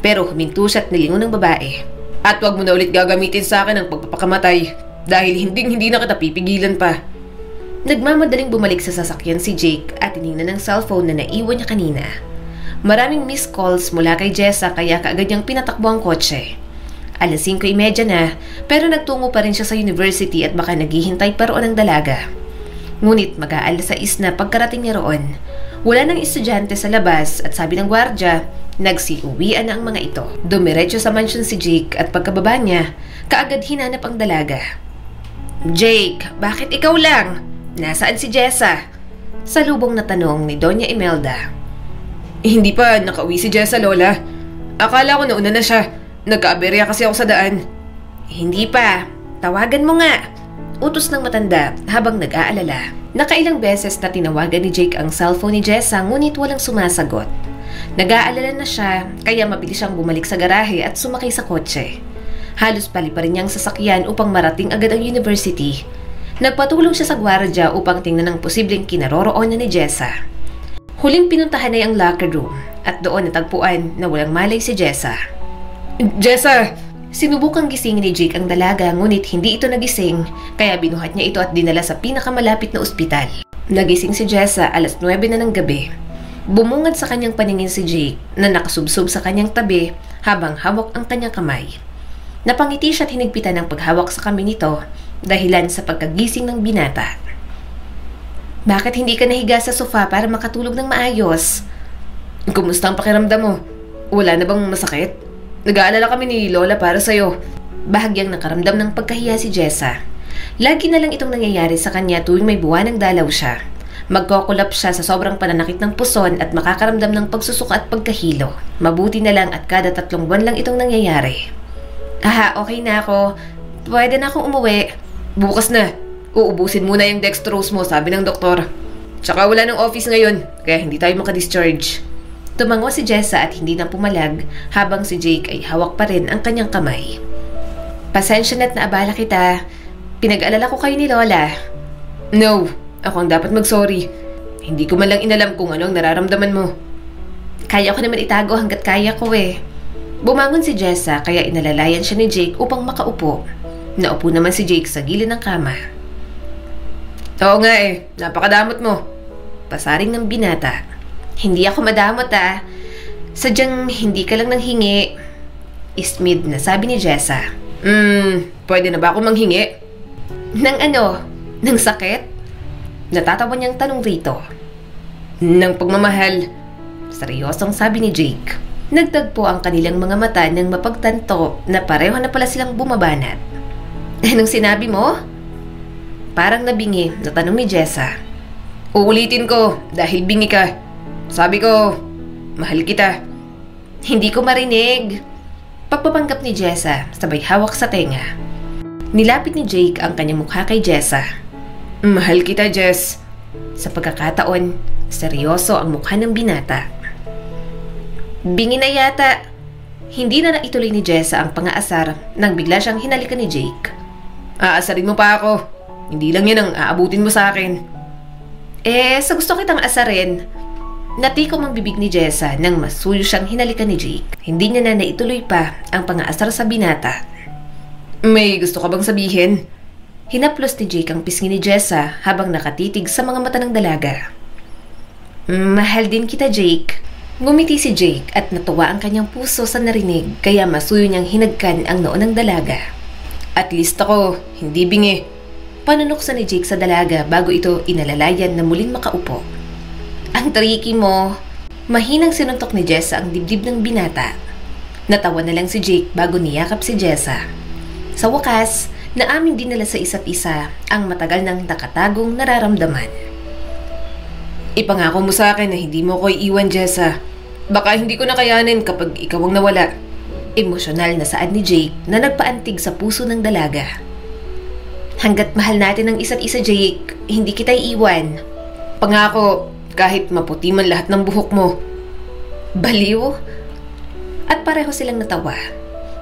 Pero huminto siya at nilingon ng babae. At wag mo na ulit gagamitin sa akin ang pagpapakamatay dahil hindi na kita pipigilan pa. Nagmamadaling bumalik sa sasakyan si Jake at tiningnan ng cellphone na naiwan niya kanina. Maraming missed calls mula kay Jessa kaya kaagad niyang pinatakbo ang kotse. Alas 5:30 na pero nagtungo pa rin siya sa university at baka naghihintay pa roon ang dalaga. Ngunit mag-aalas 6 na pagkarating niya roon. Wala nang estudyante sa labas at sabi ng gwardya, nagsiuwian na ang mga ito. Dumiretso sa mansion si Jake at pagkababa niya, kaagad hinanap ang dalaga. "Jake, bakit ikaw lang? Nasaan si Jessa?" Salubong na tanong ni Doña Imelda. Hindi pa nakauwi si Jessa, Lola. Akala ko nauna na siya. Nagkaaberya kasi ako sa daan. Hindi pa. Tawagan mo nga. Utos ng matanda habang nag-aalala. Nakailang beses na tinawagan ni Jake ang cellphone ni Jessa ngunit walang sumasagot. Nag-aalala na siya kaya mabilis siyang bumalik sa garahe at sumakay sa kotse. Halos pali pa rin niyang sasakyan upang marating agad ang university. Nagpatulong siya sa gwardya upang tingnan ang posibleng kinaroroonan ni Jessa. Huling pinuntahan ay ang locker room at doon natagpuan na walang malay si Jessa. "Jessa!" Sinubukang gisingin ni Jake ang dalaga ngunit hindi ito nagising kaya binuhat niya ito at dinala sa pinakamalapit na ospital. Nagising si Jessa alas 9 na ng gabi. Bumungad sa kanyang paningin si Jake na nakasubsob sa kanyang tabi habang hawak ang kanyang kamay. Napangiti siya at hinigpitan ng paghawak sa kamay nito dahilan sa pagkagising ng binata. "Bakit hindi ka nahiga sa sofa para makatulog ng maayos?" "Kumusta ang pakiramdam mo? Wala na bang masakit? Nag-aalala kami ni Lola para sa'yo." Bahagyang nakaramdam ng pagkahiya si Jessa. Lagi na lang itong nangyayari sa kanya tuwing may buwanang dalaw siya. Magkokulap siya sa sobrang pananakit ng puson at makakaramdam ng pagsusuka at pagkahilo. Mabuti na lang at kada 3 buwan lang itong nangyayari. Okay na ako. Pwede na akong umuwi." "Bukas na. Uubusin muna yung dextrose mo, sabi ng doktor. Tsaka wala ng office ngayon, kaya hindi tayo makadischarge." Tumango si Jessa at hindi na pumalag habang si Jake ay hawak pa rin ang kanyang kamay. "Pasensya na't naabala kita. Pinag-alala ko kayo ni Lola." "No, ako ang dapat mag-sorry. Hindi ko man lang inalam kung ano ang nararamdaman mo." "Kaya ko naman itago hanggat kaya ko eh." Bumangon si Jessa kaya inalalayan siya ni Jake upang makaupo. Naupo naman si Jake sa gilid ng kama. "Oo nga napakadamot mo." Pasaring ng binata. "Hindi ako madamot Sadyang hindi ka lang nanghingi." Ismid na sabi ni Jessa. Pwede na ba ako manghingi?" "Nang ano? Nang sakit?" Natatawa niyang tanong rito. "Nang pagmamahal." Seryosong sabi ni Jake. Nagtagpo ang kanilang mga mata nang mapagtanto na pareho na pala silang bumabanat. "Anong sinabi mo?" Parang nabingi na tanong ni Jessa. "Uulitin ko dahil bingi ka. Sabi ko, mahal kita." "Hindi ko marinig." Pagpapanggap ni Jessa sabay hawak sa tenga. Nilapit ni Jake ang kanyang mukha kay Jessa. "Mahal kita, Jess." Sa pagkakataon, seryoso ang mukha ng binata. Bingi na yata. Hindi na naituloy ni Jessa ang pang-aasar nang bigla siyang hinalikan ni Jake. "Aasarin mo pa ako. Hindi lang yan ang aabutin mo sa akin." Sa gusto kitang asarin." Natikom ang bibig ni Jessa nang masuyo siyang hinalikan ni Jake. Hindi niya na naituloy pa ang pang-aasar sa binata. "May gusto ka bang sabihin?" Hinaplos ni Jake ang pisngi ni Jessa habang nakatitig sa mga mata ng dalaga. "Mahal din kita, Jake." Ngumiti si Jake at natuwa ang kanyang puso sa narinig kaya masuyo niyang hinagkan ang noo ng dalaga. "At least ako, hindi bingi." Panunoksan ni Jake sa dalaga bago ito inalalayan na muling makaupo. "Ang tricky mo." Mahinang sinuntok ni Jessa ang dibdib ng binata. Natawa na lang si Jake bago niyakap si Jessa. Sa wakas, naamin din nila sa isa't isa ang matagal nang nakatagong nararamdaman. "Ipangako mo sa akin na hindi mo ko iiwan, Jessa. Baka hindi ko nakayanin kapag ikaw ang nawala." Emosyonal na saad ni Jake na nagpaantig sa puso ng dalaga. "Hanggat mahal natin ang isa't isa, Jake, hindi kita iiwan." "Pangako, kahit maputi man lahat ng buhok mo." Baliw? At pareho silang natawa.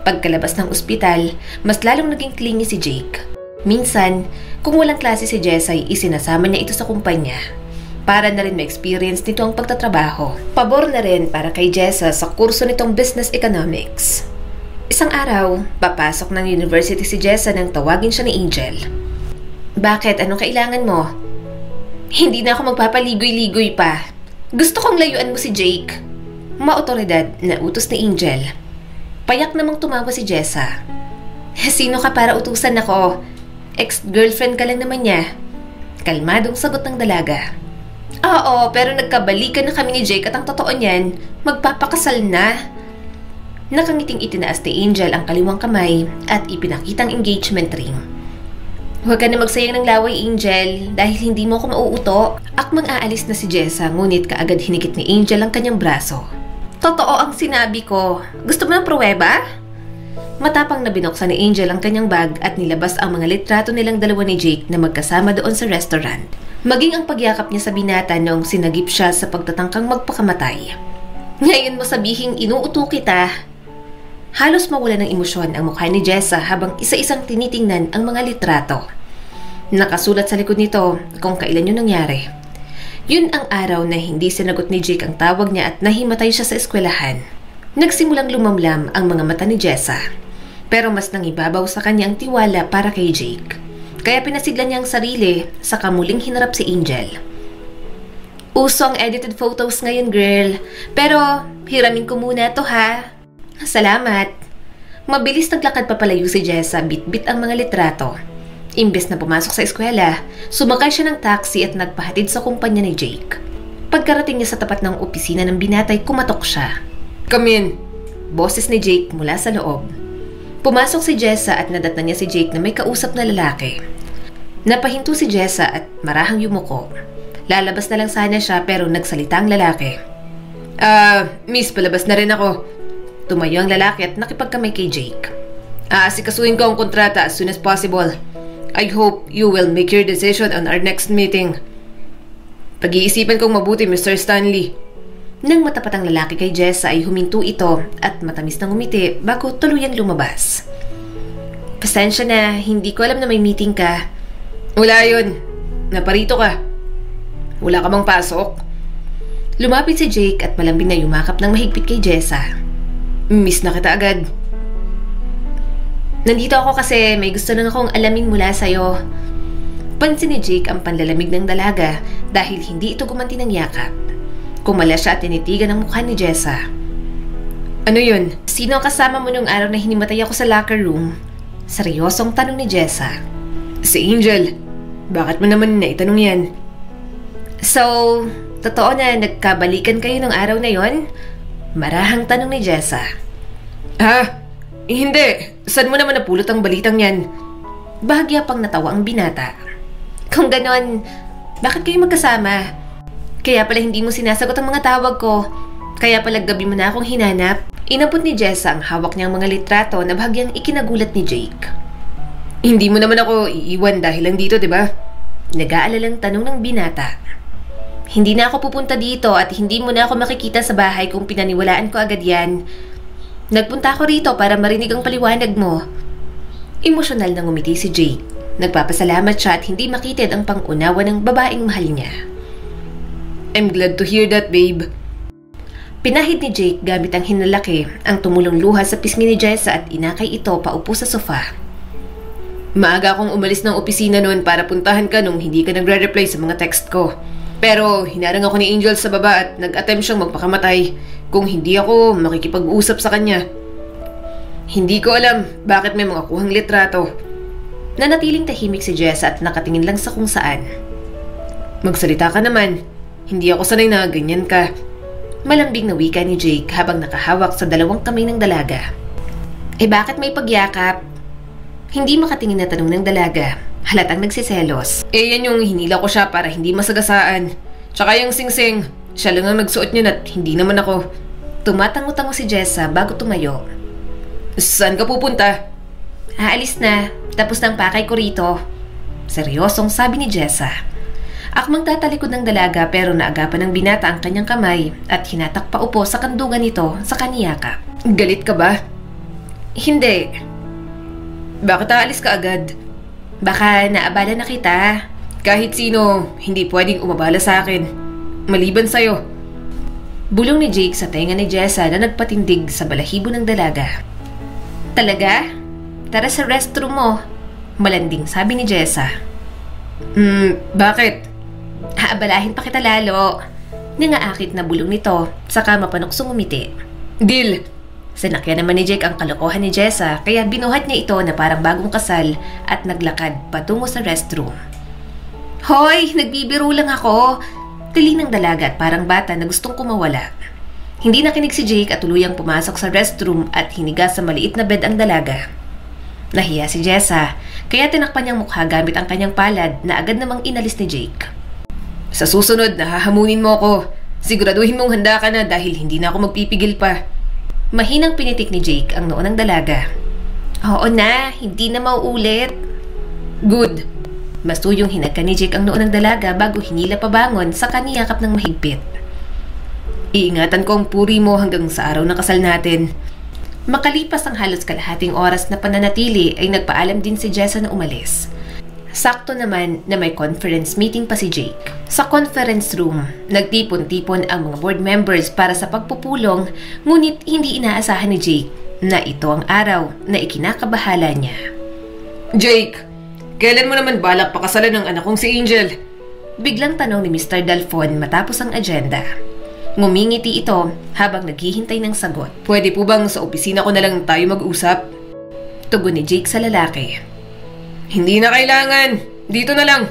Pagkalabas ng ospital, mas lalong naging clingy si Jake. Minsan, kung walang klase si Jessa ay isinasama niya ito sa kumpanya. Para na rin ma-experience nito ang pagtatrabaho. Pabor na rin para kay Jessa sa kurso nitong Business Economics. Isang araw, papasok ng university si Jessa nang tawagin siya ni Angel. Bakit? Anong kailangan mo? Hindi na ako magpapaligoy-ligoy pa. Gusto kong layuan mo si Jake. Maotoridad na utos ni Angel. Payak namang tumawa si Jessa. Sino ka para utusan ako? Ex-girlfriend ka lang naman niya. Kalmadong sagot ng dalaga. Oo, pero nagkabalikan na kami ni Jake at ang totoo niyan, magpapakasal na. Nakangiting itinaas ni Angel ang kaliwang kamay at ipinakitang engagement ring. Huwag ka na magsayang ng laway, Angel, dahil hindi mo ako mauuto. Akmang aalis na si Jessa, ngunit kaagad hinigit ni Angel ang kanyang braso. Totoo ang sinabi ko. Gusto mo ng pruweba? Matapang na binuksan ni Angel ang kanyang bag at nilabas ang mga litrato nilang dalawa ni Jake na magkasama doon sa restaurant. Maging ang pagyakap niya sa binata noong sinagip siya sa pagtatangkang magpakamatay. Ngayon mo sabihing inuuto kita. Halos mawala ng emosyon ang mukha ni Jessa habang isa-isang tinitingnan ang mga litrato. Nakasulat sa likod nito kung kailan yun nangyari. Yun ang araw na hindi sinagot ni Jake ang tawag niya at nahimatay siya sa eskwelahan. Nagsimulang lumamlam ang mga mata ni Jessa. Pero mas nangibabaw sa kanya ang tiwala para kay Jake. Kaya pinasiglan niya ang sarili sa kamuling hinarap si Angel. Uso ang edited photos ngayon, girl. Pero hiramin ko muna to ha. Salamat. Mabilis naglakad papalayo si Jessa, bit-bit ang mga litrato. Imbes na pumasok sa eskwela, sumakay siya ng taxi at nagpahatid sa kumpanya ni Jake. Pagkarating niya sa tapat ng opisina ng binatay, kumatok siya. Come in. Boses ni Jake mula sa loob. Pumasok si Jessa at nadatnan niya si Jake na may kausap na lalaki. Napahinto si Jessa at marahang yumuko. Lalabas na lang sana siya pero nagsalita ang lalaki. Miss, palabas na rin ako. Tumayo ang lalaki at nakipagkamay kay Jake. Asikasuhin ko ang kontrata as soon as possible. I hope you will make your decision on our next meeting. Pag-iisipan kong mabuti, Mr. Stanley. Nang matapat ang lalaki kay Jessa ay huminto ito at matamis na ngumiti bago tuluyang lumabas. Pasensya na, hindi ko alam na may meeting ka. Wala yun. Naparito ka. Wala ka bang pasok? Lumapit si Jake at malambing na yumakap ng mahigpit kay Jessa. Miss na kita agad. Nandito ako kasi may gusto lang akong alamin mula sa'yo. Pansin ni Jake ang panlalamig ng dalaga dahil hindi ito gumanti ng yakap. Kumala siya at tinitigan ang mukha ni Jessa. Ano yun? Sino ang kasama mo nung araw na hinimatay ako sa locker room? Seryosong tanong ni Jessa. Si Angel. Bakit mo naman naitanong yan? So, totoo na nagkabalikan kayo nung araw na yon? Marahang tanong ni Jessa. Hindi. Saan mo naman napulot ang balitang yan? Bahagya pang natawa ang binata. Kung ganon, bakit kayo magkasama? Kaya pala hindi mo sinasagot ang mga tawag ko. Kaya pala gabi mo na akong hinanap. Inabot ni Jessa ang hawak niyang mga litrato na bahagyang ikinagulat ni Jake. Hindi mo naman ako iiwan dahil lang dito, diba? Nag-aalalang tanong ng binata. Hindi na ako pupunta dito at hindi mo na ako makikita sa bahay kung pinaniwalaan ko agad yan. Nagpunta ako rito para marinig ang paliwanag mo. Emosyonal na ngumiti si Jake. Nagpapasalamat siya at hindi makitid ang pangunawa ng babaeng mahal niya. I'm glad to hear that, babe. Pinahid ni Jake gamit ang hinalaki ang tumulong luha sa pisngi ni Jessa at inakay ito paupo sa sofa. Maaga akong umalis ng opisina noon para puntahan ka nung hindi ka nagre-reply sa mga text ko. Pero hinarang ako ni Angel sa baba at nag-attempt siyang magpakamatay kung hindi ako makikipag-usap sa kanya. Hindi ko alam bakit may mga kuhang litrato. Nanatiling tahimik si Jessa at nakatingin lang sa kung saan. Magsalita ka naman. Hindi ako sanay na ganyan ka. Malambing na wika ni Jake habang nakahawak sa dalawang kamay ng dalaga. Bakit may pagyakap? Hindi makatingin na tanong ng dalaga. Halatang nagsiselos. Yan yung hinila ko siya para hindi masagasaan. Tsaka yung singsing, siya lang ang nagsuot niya at hindi naman ako. Tumatango-tango si Jessa bago tumayo. Saan ka pupunta? Aalis na. Tapos ng pakay ko rito. Seryosong sabi ni Jessa. Akmang tatalikod ng dalaga pero naagapan ng binata ang kanyang kamay at hinatak pa upo sa kandungan nito sa kaniyaka. Galit ka ba? Hindi. Bakit aalis ka agad? Baka naabala na kita. Kahit sino, hindi pwedeng umabala sa akin. Maliban sa'yo. Bulong ni Jake sa tenga ni Jessa na nagpatindig sa balahibo ng dalaga. Talaga? Tara sa restroom mo. Malanding sabi ni Jessa. Bakit? Haabalahin pa kita lalo. Nangaakit na bulong nito, saka mapanuksong umiti. Deal! Sinakyan naman ni Jake ang kalokohan ni Jessa, kaya binuhat niya ito na parang bagong kasal at naglakad patungo sa restroom. Hoy! Nagbibiro lang ako! Tili ng dalaga at parang bata na gustong kumawala. Hindi nakinig si Jake at tuluyang pumasok sa restroom at hiniga sa maliit na bed ang dalaga. Nahiya si Jessa, kaya tinakpan niyang mukha gamit ang kanyang palad na agad namang inalis ni Jake. Sa susunod, nahahamunin mo ako. Siguraduhin mong handa ka na dahil hindi na ako magpipigil pa. Mahinang pinitik ni Jake ang noo ng dalaga. Oo na, hindi na mauulit. Good. Masuyong hinagka ni Jake ang noo ng dalaga bago hinila pabangon sa kaniyakap ng mahigpit. Iingatan ko ang puri mo hanggang sa araw na kasal natin. Makalipas ang halos kalahating oras na pananatili ay nagpaalam din si Jessa na umalis. Sakto naman na may conference meeting pa si Jake. Sa conference room, nagtipon-tipon ang mga board members para sa pagpupulong, ngunit hindi inaasahan ni Jake na ito ang araw na ikinakabahala niya. Jake, kailan mo naman balak pakasalan ng anak kong si Angel? Biglang tanong ni Mr. Dalfon matapos ang agenda. Ngumingiti ito habang naghihintay ng sagot. Pwede po bang sa opisina ko na lang tayo mag-usap? Tugon ni Jake sa lalaki. Hindi na kailangan. Dito na lang.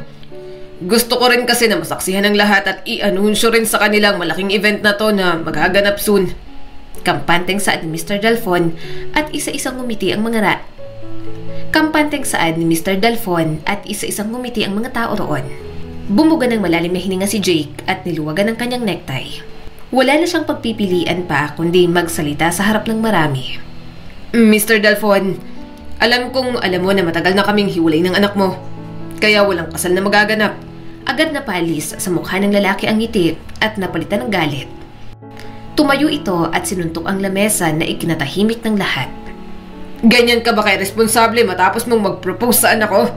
Gusto ko rin kasi na masaksihan ng lahat at i-anunsyo rin sa kanilang malaking event na to na magaganap soon. Kampanteng saad ni Mr. Dalfon at isa-isang ngumiti ang mga Kampanteng saad ni Mr. Dalfon at isa-isang ngumiti ang mga tao roon. Bumuga ng malalim na hininga si Jake at niluwagan ang kanyang necktie. Wala na siyang pagpipilian pa kundi magsalita sa harap ng marami. Mr. Dalfon, alam kong alam mo na matagal na kaming hiwalay ng anak mo. Kaya walang kasal na magaganap. Agad na palis sa mukha ng lalaki ang ngiti at napalitan ng galit. Tumayo ito at sinuntok ang lamesa na ikinatahimik ng lahat. Ganyan ka ba kay responsable matapos mong mag-propose sa anak ko?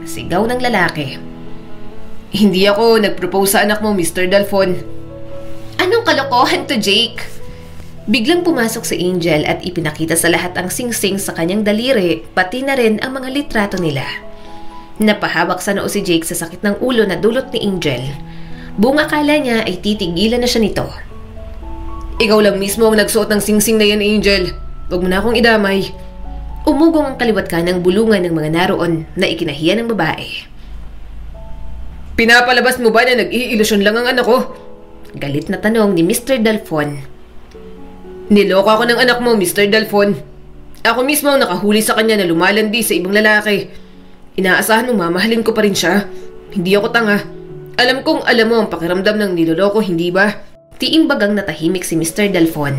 Sigaw ng lalaki. Hindi ako nag-propose sa anak mo, Mr. Dalfon. Anong kalokohan to, Jake? Biglang pumasok si Angel at ipinakita sa lahat ang singsing sa kanyang daliri, pati na rin ang mga litrato nila. Napahawak sa noo si Jake sa sakit ng ulo na dulot ni Angel. Buong akala niya ay titigilan na siya nito. Ikaw lang mismo ang nagsuot ng singsing na yan, Angel. Huwag mo na akong idamay. Umugong ang kaliwat ka ng bulungan ng mga naroon na ikinahiya ng babae. Pinapalabas mo ba na nag-iilusyon lang ang anak ko? Galit na tanong ni Mr. Dalfon. Niloko ako ng anak mo, Mr. Dalfon. Ako mismo ang nakahuli sa kanya na lumalandi sa ibang lalaki. Inaasahan mong mamahalin ko pa rin siya. Hindi ako tanga. Alam kong alam mo ang pakiramdam ng niloloko, hindi ba? Tiimbagang natahimik si Mr. Dalfon.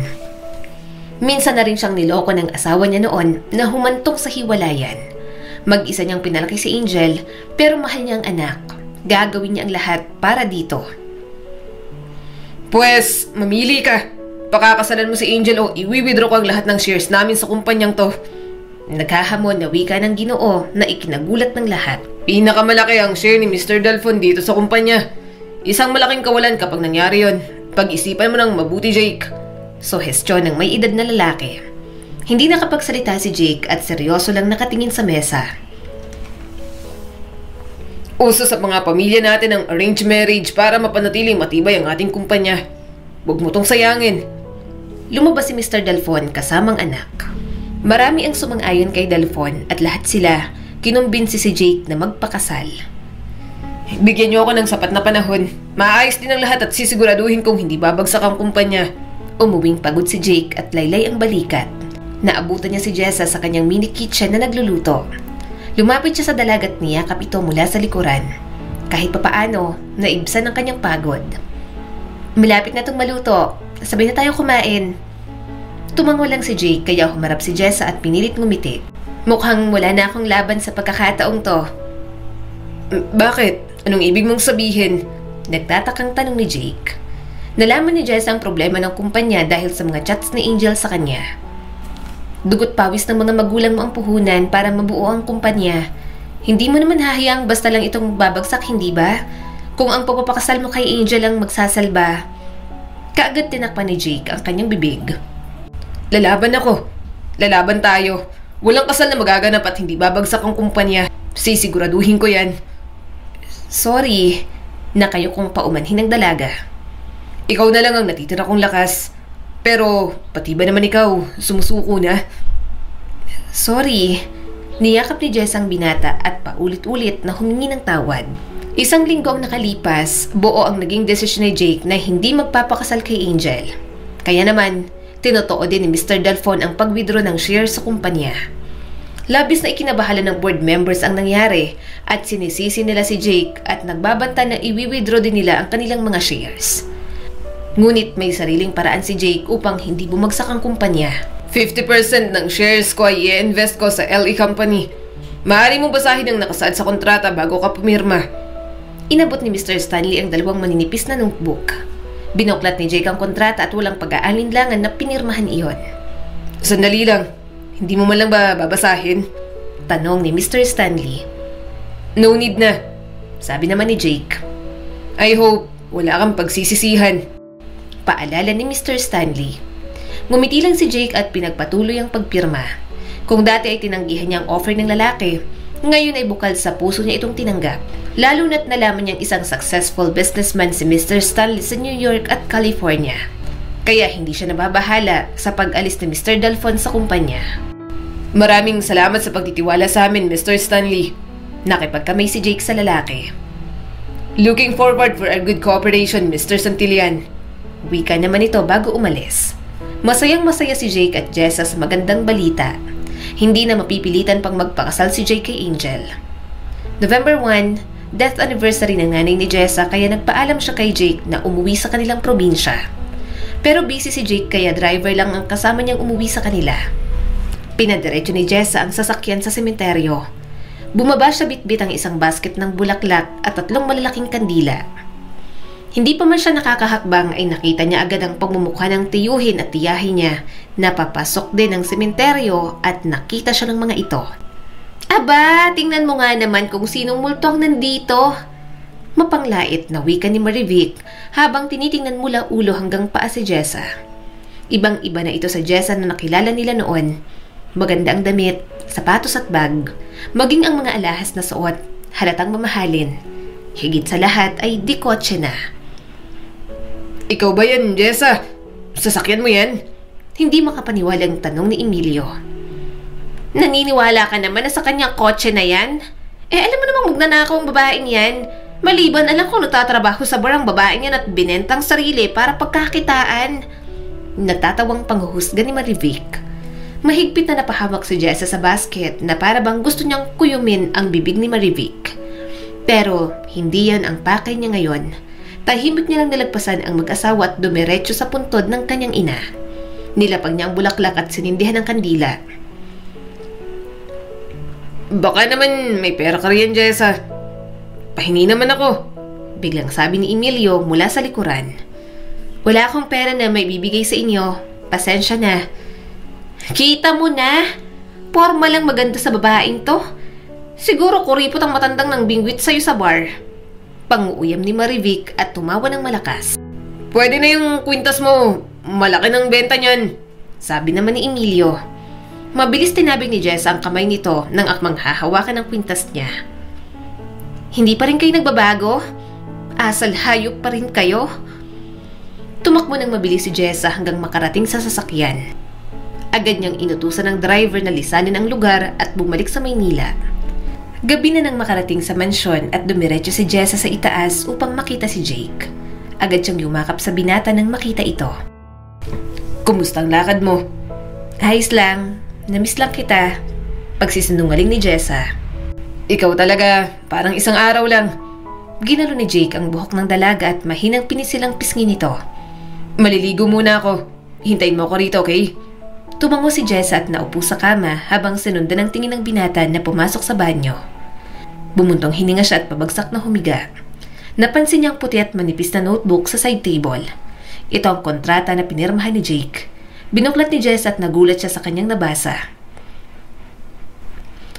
Minsan na rin siyang niloko ng asawa niya noon na humantong sa hiwalayan. Mag-isa niyang pinalaki si Angel pero mahal niya ang anak. Gagawin niya ang lahat para dito. Pwes, mamili ka. Pakakasalan mo si Angel o iwi-withdraw ko ang lahat ng shares namin sa kumpanyang to. Naghahamon na wika ng Ginoo na ikinagulat ng lahat. Pinakamalaki ang share ni Mr. Dalfon dito sa kumpanya. Isang malaking kawalan kapag nangyari yon. Pag-isipan mo ng mabuti, Jake. Suhestyon ng may edad na lalaki. Hindi nakapagsalita si Jake at seryoso lang nakatingin sa mesa. Uso sa mga pamilya natin ang arranged marriage para mapanatiling matibay ang ating kumpanya. Huwag mo tong sayangin. Lumabas si Mr. Dalfon kasamang anak. Marami ang sumang-ayon kay Dalfon at lahat sila kinumbinsi si Jake na magpakasal. Bigyan niyo ako ng sapat na panahon. Maayos din ang lahat at sisiguraduhin kong hindi babagsak ang kumpanya. Umuwing pagod si Jake at laylay ang balikat. Naabutan niya si Jessa sa kanyang mini kitchen na nagluluto. Lumapit siya sa dalaga at niyakap ito mula sa likuran. Kahit papaano, naibsan ang kanyang pagod. Malapit na itong maluto. Sabay na tayo kumain. Tumango lang si Jake kaya humarap si Jessa at pinilit ngumiti. Mukhang wala na akong laban sa pagkakataong to. Bakit? Anong ibig mong sabihin? Nagtatakang tanong ni Jake. Nalaman ni Jessa ang problema ng kumpanya dahil sa mga chats ni Angel sa kanya. Dugot pawis ng mga magulang mo ang puhunan para mabuo ang kumpanya. Hindi mo naman hahayang basta lang itong babagsak, hindi ba? Kung ang pagpapakasal mo kay Angel ang magsasalba. Kaagad tinakpan ni Jake ang kanyang bibig. Lalaban ako. Lalaban tayo. Walang kasal na magaganap at hindi babagsak ang kumpanya. Sisiguraduhin ko yan. Sorry na kayo kong paumanhin ng dalaga. Ikaw na lang ang natitira kong lakas. Pero pati ba naman ikaw, sumusuko na? Sorry. Niyakap ni Jess ang binata at paulit-ulit na humingi ng tawad. Isang linggo ang nakalipas, buo ang naging desisyon ni Jake na hindi magpapakasal kay Angel. Kaya naman, tinotoo din ni Mr. Dalphon ang pag-withdraw ng shares sa kumpanya. Labis na ikinabahala ng board members ang nangyari at sinisisi nila si Jake at nagbabanta na i-withdraw din nila ang kanilang mga shares. Ngunit may sariling paraan si Jake upang hindi bumagsak ang kumpanya. 50% ng shares ko ay i-invest ko sa LE company. Maaari mong basahin ang nakasaad sa kontrata bago ka pumirma. Inabot ni Mr. Stanley ang dalawang maninipis na notebook. Binuklat ni Jake ang kontrata at walang pag-aalinlangan na pinirmahan iyon. Sandali lang, hindi mo man lang ba babasahin? Tanong ni Mr. Stanley. No need na, sabi naman ni Jake. I hope wala kang pagsisisihan. Paalala ni Mr. Stanley. Ngumiti lang si Jake at pinagpatuloy ang pagpirma. Kung dati ay tinanggihan niya ang offer ng lalaki, ngayon ay bukal sa puso niya itong tinanggap. Lalo na't nalaman niyang isang successful businessman si Mr. Stanley sa New York at California. Kaya hindi siya nababahala sa pag-alis ni Mr. Dalphon sa kumpanya. Maraming salamat sa pagtitiwala sa amin, Mr. Stanley. Nakipagkamay si Jake sa lalaki. Looking forward for a good cooperation, Mr. Santillan. Wika naman ito bago umalis. Masayang-masaya si Jake at Jessa sa magandang balita. Hindi na mapipilitan pang magpakasal si Jake kay Angel. November 1, death anniversary ng nanay ni Jessa kaya nagpaalam siya kay Jake na umuwi sa kanilang probinsya. Pero busy si Jake kaya driver lang ang kasama niyang umuwi sa kanila. Pinadiretso ni Jessa ang sasakyan sa sementeryo. Bumaba siya bitbit ang isang basket ng bulaklak at 3 malalaking kandila. Hindi pa man siya nakakahakbang ay nakita niya agad ang pagmumukha ng tiyuhin at tiyahin niya na papasok din ng sementeryo at nakita siya ng mga ito. Aba, tingnan mo nga naman kung sinong multo ang nandito. Mapanglait na wika ni Marivic habang tinitingnan mula ulo hanggang paa si Jessa. Ibang-iba na ito sa Jessa na nakilala nila noon. Maganda ang damit, sapatos at bag, maging ang mga alahas na suot, halatang mamahalin. Higit sa lahat ay di kotse na. Ikaw ba yan, Jessa? Sasakyan mo yan? Hindi makapaniwalang tanong ni Emilio. Naniniwala ka naman na sa kanyang kotse na yan? Alam mo namang magnanakaw ang babaeng yan. Maliban alam kong natatrabaho sa bar ang babaeng yan at binentang sarili para pagkakitaan. Natatawang panghuhusga ni Marivic. Mahigpit na napahawak si Jessa sa basket na para bang gusto niyang kuyumin ang bibig ni Marivic. Pero hindi yan ang pakay niya ngayon. Tahimik niya lang nilagpasan ang mag-asawa at dumiretso sa puntod ng kanyang ina. Nilapag niya ang bulaklak at sinindihan ng kandila. Baka naman may pera ka riyan, Jessa. Pahingi naman ako. Biglang sabi ni Emilio mula sa likuran. Wala akong pera na may bibigay sa inyo. Pasensya na. Kita mo na. Porma lang maganda sa babaeng to. Siguro kuripot ang matandang ng bingwit sa'yo sa bar. Panguuyam ni Marivic at tumawa ng malakas. Pwede na yung kwintas mo. Malaki ng benta niyan. Sabi naman ni Emilio. Mabilis tinabig ni Jess ang kamay nito nang akmang hahawakan ng kwintas niya. Hindi pa rin kayo nagbabago? Asal hayop pa rin kayo? Tumakbo ng mabilis si Jessa hanggang makarating sa sasakyan. Agad niyang inutusan ng driver na lisanin ang lugar at bumalik sa Maynila. Gabi na nang makarating sa mansyon at dumiretso si Jessa sa itaas upang makita si Jake. Agad siyang yumakap sa binata nang makita ito. Kumusta ang lakad mo? Ayos lang. Namiss lang kita. Pagsisinungaling ni Jessa. Ikaw talaga, parang isang araw lang. Ginalo ni Jake ang buhok ng dalaga at mahinang pinisilang pisngi nito. Maliligo muna ako. Hintayin mo ako rito, okay? Tumango si Jessa at naupo sa kama habang sinundan ng tingin ng binata na pumasok sa banyo. Bumuntong hininga siya at pabagsak na humiga. Napansin niyang puti at manipis na notebook sa side table. Ito ang kontrata na pinirmahan ni Jake. Binuklat ni Jessa at nagulat siya sa kanyang nabasa.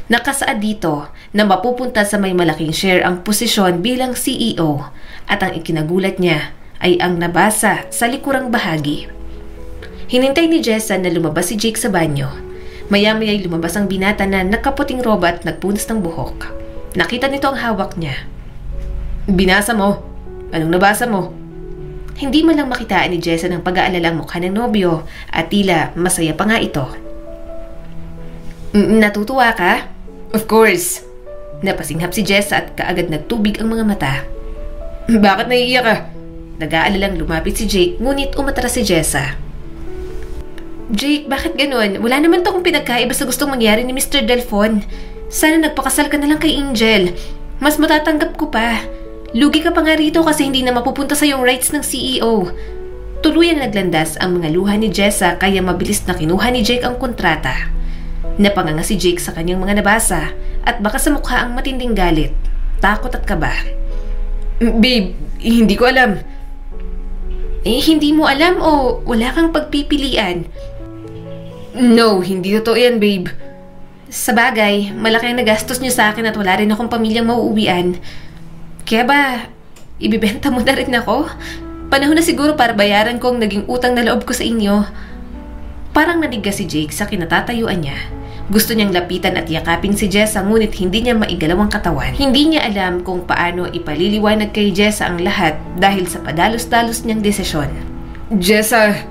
Nakasaad dito na mapupunta sa may malaking share ang posisyon bilang CEO at ang ikinagulat niya ay ang nabasa sa likurang bahagi. Hinintay ni Jessa na lumabas si Jake sa banyo. Maya-maya'y lumabas ang binata na nagkaputing roba at nagpunas ng buhok. Nakita nito ang hawak niya. Binasa mo? Anong nabasa mo? Hindi man lang makitaan ni Jessa ng pag-aalala ang mukha ng nobyo at tila masaya pa nga ito. Natutuwa ka? Of course. Napasinghap si Jessa at kaagad nagtubig ang mga mata. Bakit naiiyak ka? Nag-aalalang lumapit si Jake ngunit umatras si Jessa. Jake, bakit ganun? Wala naman to kung pinagkaiba sa gustong mangyari ni Mr. Delfon. Sana nagpakasal ka na lang kay Angel. Mas matatanggap ko pa. Lugi ka pa nga rito kasi hindi na mapupunta sa yung rights ng CEO. Tuluyang naglandas ang mga luha ni Jessa kaya mabilis na kinuha ni Jake ang kontrata. Napanganga si Jake sa kanyang mga nabasa at baka sa mukha ang matinding galit, takot at kaba. Babe, hindi ko alam. Hindi mo alam o wala kang pagpipilian? No, hindi totoo yan, babe. Sa bagay, malaki ang nagastos niyo sa akin at wala rin akong pamilyang mauuwian. Kaya ba, ibibenta mo na rin ako? Panahon na siguro para bayaran ko ang naging utang na loob ko sa inyo. Parang nanigas si Jake sa kinatatayuan niya. Gusto niyang lapitan at yakapin si Jessa ngunit hindi niya maigalaw ang katawan. Hindi niya alam kung paano ipaliliwanag kay Jessa ang lahat dahil sa padalos-dalos niyang desisyon. Jessa!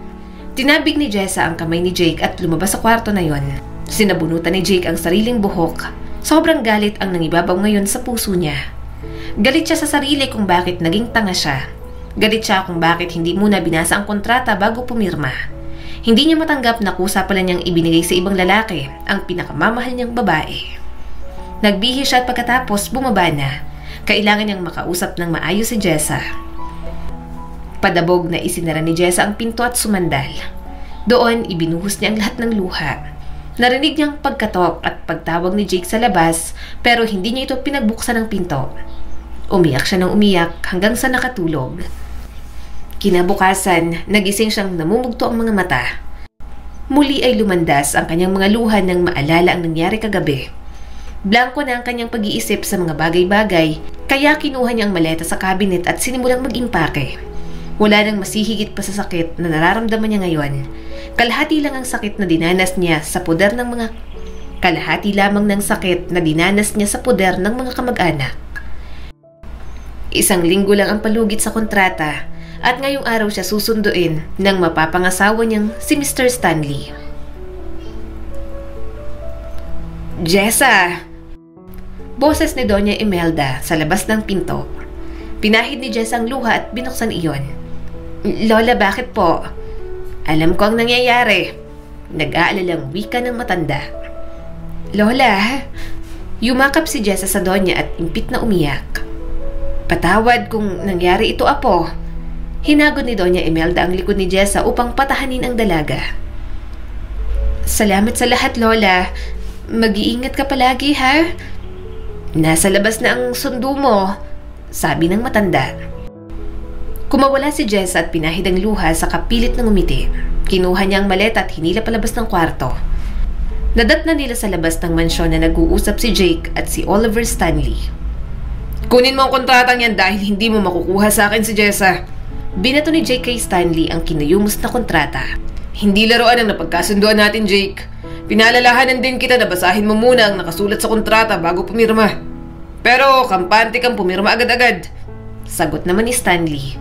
Tinabig ni Jessa ang kamay ni Jake at lumabas sa kwarto na yon. Sinabunutan ni Jake ang sariling buhok. Sobrang galit ang nangibabaw ngayon sa puso niya. Galit siya sa sarili kung bakit naging tanga siya. Galit siya kung bakit hindi muna binasa ang kontrata bago pumirma. Hindi niya matanggap na kusa pala niyang ibinigay sa ibang lalaki ang pinakamamahal niyang babae. Nagbihis siya at pagkatapos bumaba na. Kailangan niyang makausap ng maayos si Jessa. Padabog na isinara ni Jessa ang pinto at sumandal. Doon ibinuhos niya ang lahat ng luha. Narinig niyang pagkatok at pagtawag ni Jake sa labas pero hindi niya ito pinagbuksan ng pinto. Umiyak siya ng umiyak hanggang sa nakatulog. Kinabukasan, nagising siyang namumugto ang mga mata. Muli ay lumandas ang kanyang mga luha nang maalala ang nangyari kagabi. Blanko na ang kanyang pag-iisip sa mga bagay-bagay kaya kinuha niya ang maleta sa cabinet at sinimulang mag-impake. Wala nang masihigit pa sa sakit na nararamdaman niya ngayon. Kalahati lang ang sakit na dinanas niya sa poder ng mga kamag-anak. Isang linggo lang ang palugit sa kontrata at ngayong araw siya susunduin ng mapapangasawa niyang si Mr. Stanley. Jessa! Boses ni Doña Imelda sa labas ng pinto. Pinahid ni Jessa ang luha at binuksan iyon. Lola, bakit po? Alam ko ang nangyayari. Nag-aalalang wika ng matanda. Lola, yumakap si Jessa sa Doña at impit na umiyak. Patawad kung nangyari ito, apo. Hinagod ni Doña Imelda ang likod ni Jessa upang patahanin ang dalaga. Salamat sa lahat, Lola. Mag-iingat ka palagi, ha? Nasa labas na ang sundo mo, sabi ng matanda. Kumawala si Jessa at pinahid ang luha sa kapilit ng umiti. Kinuha niya ang maleta at hinila palabas ng kwarto. Nadatna nila sa labas ng mansyon na nag-uusap si Jake at si Oliver Stanley. Kunin mo ang kontratang yan dahil hindi mo makukuha sa akin si Jessa. Binato ni Jake kay Stanley ang kinayumos na kontrata. Hindi laruan ang napagkasunduan natin, Jake. Pinalalahanan din kita na basahin mo muna ang nakasulat sa kontrata bago pumirma. Pero kampante kang pumirma agad-agad. Sagot naman ni Stanley.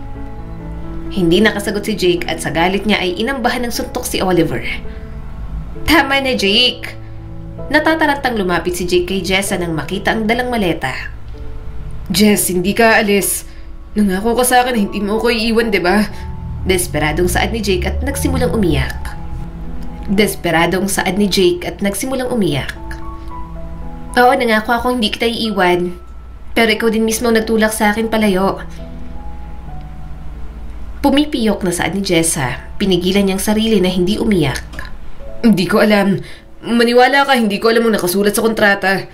Hindi nakasagot si Jake at sa galit niya ay inambahan ng suntok si Oliver. Tama na, Jake! Natatarantang lumapit si Jake kay Jessa nang makita ang dalang maleta. Jess, hindi ka alis. Nangako ka sa akin na hindi mo ako iiwan, diba? Desperadong saad ni Jake at nagsimulang umiyak. Oo, nangako ako hindi kita iiwan. Pero ikaw din mismo nagtulak sa akin palayo. Pumipiyok na saad ni Jessa. Pinigilan niyang sarili na hindi umiyak. Hindi ko alam. Maniwala ka, hindi ko alam ang nakasulat sa kontrata.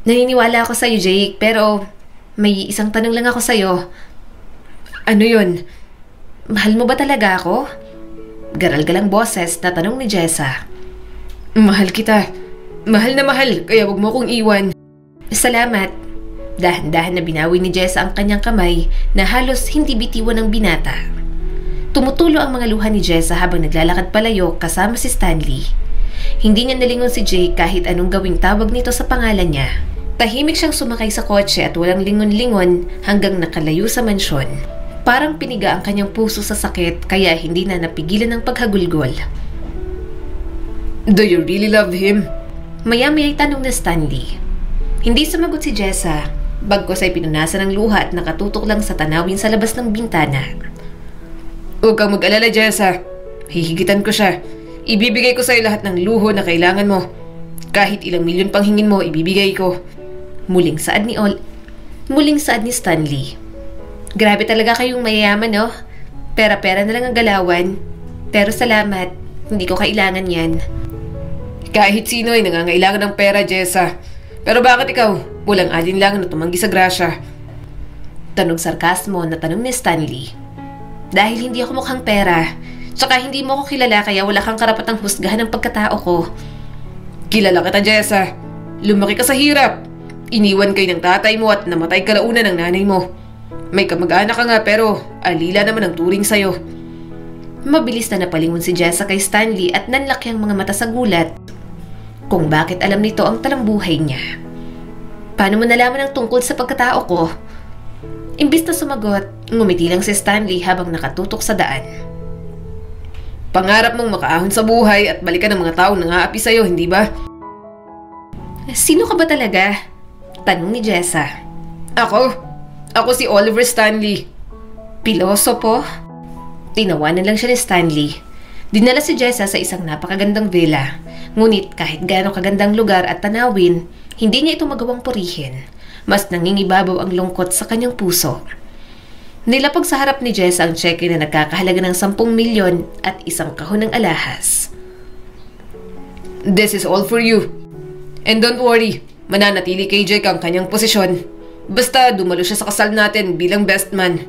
Naniniwala ako sa'yo, Jake, pero may isang tanong lang ako sa'yo. Ano yun? Mahal mo ba talaga ako? Garal-galang boses na tanong ni Jessa. Mahal kita. Mahal na mahal, kaya wag mo kong iwan. Salamat. Dahan-dahan na binawi ni Jessa ang kanyang kamay na halos hindi bitiwan ng binata. Tumutulo ang mga luha ni Jessa habang naglalakad palayo kasama si Stanley. Hindi niya nalingon si Jake kahit anong gawing tawag nito sa pangalan niya. Tahimik siyang sumakay sa kotse at walang lingon-lingon hanggang nakalayo sa mansyon. Parang piniga ang kanyang puso sa sakit kaya hindi na napigilan ng paghagulgol. Do you really love him? Maya-maya'y tanong na Stanley. Hindi sumagot si Jessa, bagkos ay pinunasan ng luha at nakatutok lang sa tanawin sa labas ng bintana. Huwag kang mag-alala, Jessa. Hihigitan ko siya. Ibibigay ko sa'yo lahat ng luho na kailangan mo. Kahit ilang milyon pang hingin mo, ibibigay ko. Muling saad ni Stanley. Grabe talaga kayong mayayaman, no? Pera-pera na lang ang galawan. Pero salamat, hindi ko kailangan yan. Kahit sino ay nangangailangan ng pera, Jessa. Pero bakit ikaw? Walang alinlangan na tumanggi sa grasya. Tanong sarkasmo na tanong ni Stanley. Dahil hindi ako mukhang pera, tsaka hindi mo ako kilala kaya wala kang karapatang husgahan ng pagkatao ko. Kilala kita, Jessa. Lumaki ka sa hirap. Iniwan kayo ng tatay mo at namatay kalaunan ng nanay mo. May kamag-anak ka nga pero alila naman ang turing sa'yo. Mabilis na napalingon si Jessa kay Stanley at nanlaki ang mga mata sa gulat. Kung bakit alam nito ang talambuhay niya. Paano mo nalaman ang tungkol sa pagkatao ko? Imbis na sumagot, ngumiti lang si Stanley habang nakatutok sa daan. Pangarap mong makaahon sa buhay at balikan ng mga taong nangaapi sa'yo, hindi ba? Sino ka ba talaga? Tanong ni Jessa. Ako si Oliver Stanley. Pilosopo? Tinawanan lang siya ni Stanley. Dinala si Jessa sa isang napakagandang villa. Ngunit kahit gaano kagandang lugar at tanawin, hindi niya ito magawang purihin. Mas nangingibabaw ang lungkot sa kanyang puso. Nilapag sa harap ni Jessa ang cheque na nagkakahalaga ng 10 milyon at isang kahon ng alahas. This is all for you. And don't worry, mananatili kay Jake ang kanyang posisyon. Basta dumalo siya sa kasal natin bilang best man.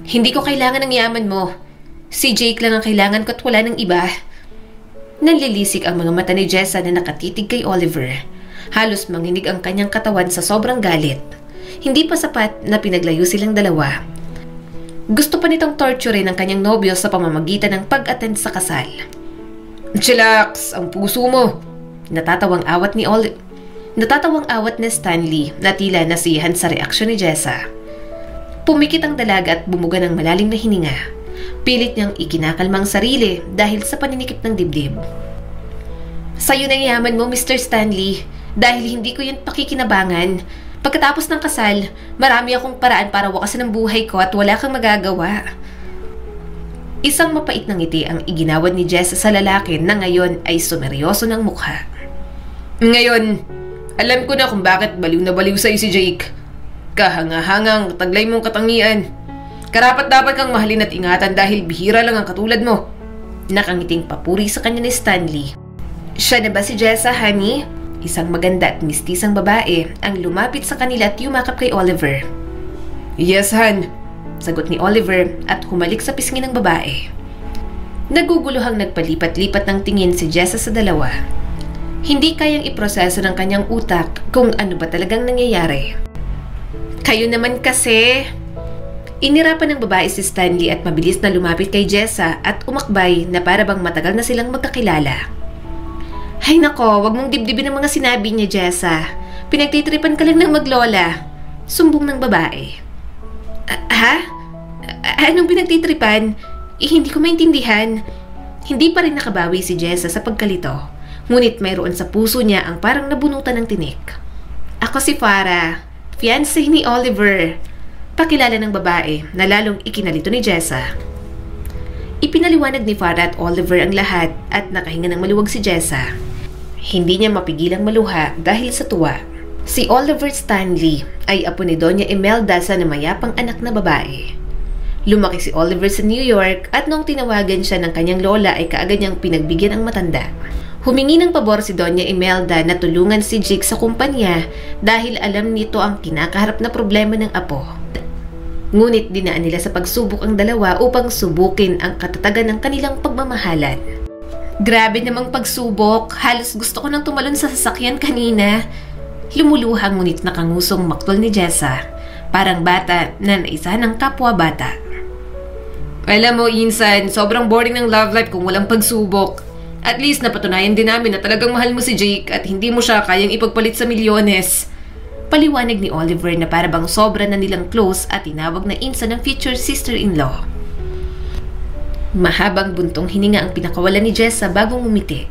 Hindi ko kailangan ng yaman mo. Si Jake lang ang kailangan ko at wala ng iba. Nanlilisik ang mga mata ni Jessa na nakatitig kay Oliver. Halos manginig ang kanyang katawan sa sobrang galit. Hindi pa sapat na pinaglayo silang dalawa. Gusto pa nitong torturein ang kanyang nobyo sa pamamagitan ng pag-attend sa kasal. Chillax, ang puso mo. Natatawang awat ni Stanley na tila nasiyahan sa reaksyon ni Jessa. Pumikit ang dalaga at bumuga ng malalim na hininga. Pilit niyang ikinakalma ang sarili dahil sa paninikip ng dibdib. Sa'yo na yaman mo, Mr. Stanley, dahil hindi ko yan pakikinabangan. Pagkatapos ng kasal, marami akong paraan para wakasan ang buhay ko at wala kang magagawa. Isang mapait na ngiti ang iginawad ni Jessa sa lalaki na ngayon ay sumeryoso ng mukha. Ngayon, alam ko na kung bakit baliw na baliw sa'yo si Jake. Kahanga-hangang taglay mong katangian. Karapat dapat kang mahalin at ingatan dahil bihira lang ang katulad mo. Nakangiting papuri sa kanya ni Stanley. Siya na ba si Jessa, honey? Isang maganda at mistisang babae ang lumapit sa kanila at yumakap kay Oliver. Yes, Han. Sagot ni Oliver at humalik sa pisngi ng babae. Naguguluhang nagpalipat-lipat ng tingin si Jessa sa dalawa. Hindi kayang iproseso ng kanyang utak kung ano ba talagang nangyayari. Kayo naman kasi... Inirapan ng babae si Stanley at mabilis na lumapit kay Jessa at umakbay na para bang matagal na silang magkakilala. Hay nako, wag mong dibdibin ang mga sinabi niya, Jessa. Pinagtitripan ka lang ng maglola. Sumbong ng babae. Ha? Anong pinagtitripan? Hindi ko maintindihan. Hindi pa rin nakabawi si Jessa sa pagkalito. Ngunit mayroon sa puso niya ang parang nabunutan ng tinik. Ako si Farah, fiancé ni Oliver. Pakilala ng babae na lalong ikinalito ni Jessa. Ipinaliwanag ni Farah at Oliver ang lahat at nakahinga ng maluwag si Jessa. Hindi niya mapigilang maluha dahil sa tuwa. Si Oliver Stanley ay apo ni Doña Imelda sa namayapang anak na babae. Lumaki si Oliver sa New York at nung tinawagan siya ng kanyang lola ay kaagad niyang pinagbigyan ang matanda. Humingi ng pabor si Doña Imelda na tulungan si Jake sa kumpanya dahil alam nito ang kinakaharap na problema ng apo. Ngunit dinaan nila sa pagsubok ang dalawa upang subukin ang katatagan ng kanilang pagmamahalan. Grabe namang pagsubok, halos gusto ko nang tumalon sa sasakyan kanina. Lumuluhang ngunit nakangusong maktol ni Jessa, parang bata na naisa ng kapwa bata. Alam mo, Insan, sobrang boring ng love life kung walang pagsubok. At least napatunayan din namin na talagang mahal mo si Jake at hindi mo siya kayang ipagpalit sa milyones. Paliwanag ni Oliver na para bang sobra na nilang close at tinawag na insa ng future sister-in-law. Mahabang buntong hininga ang pinakawalan ni Jessa bago ngumiti.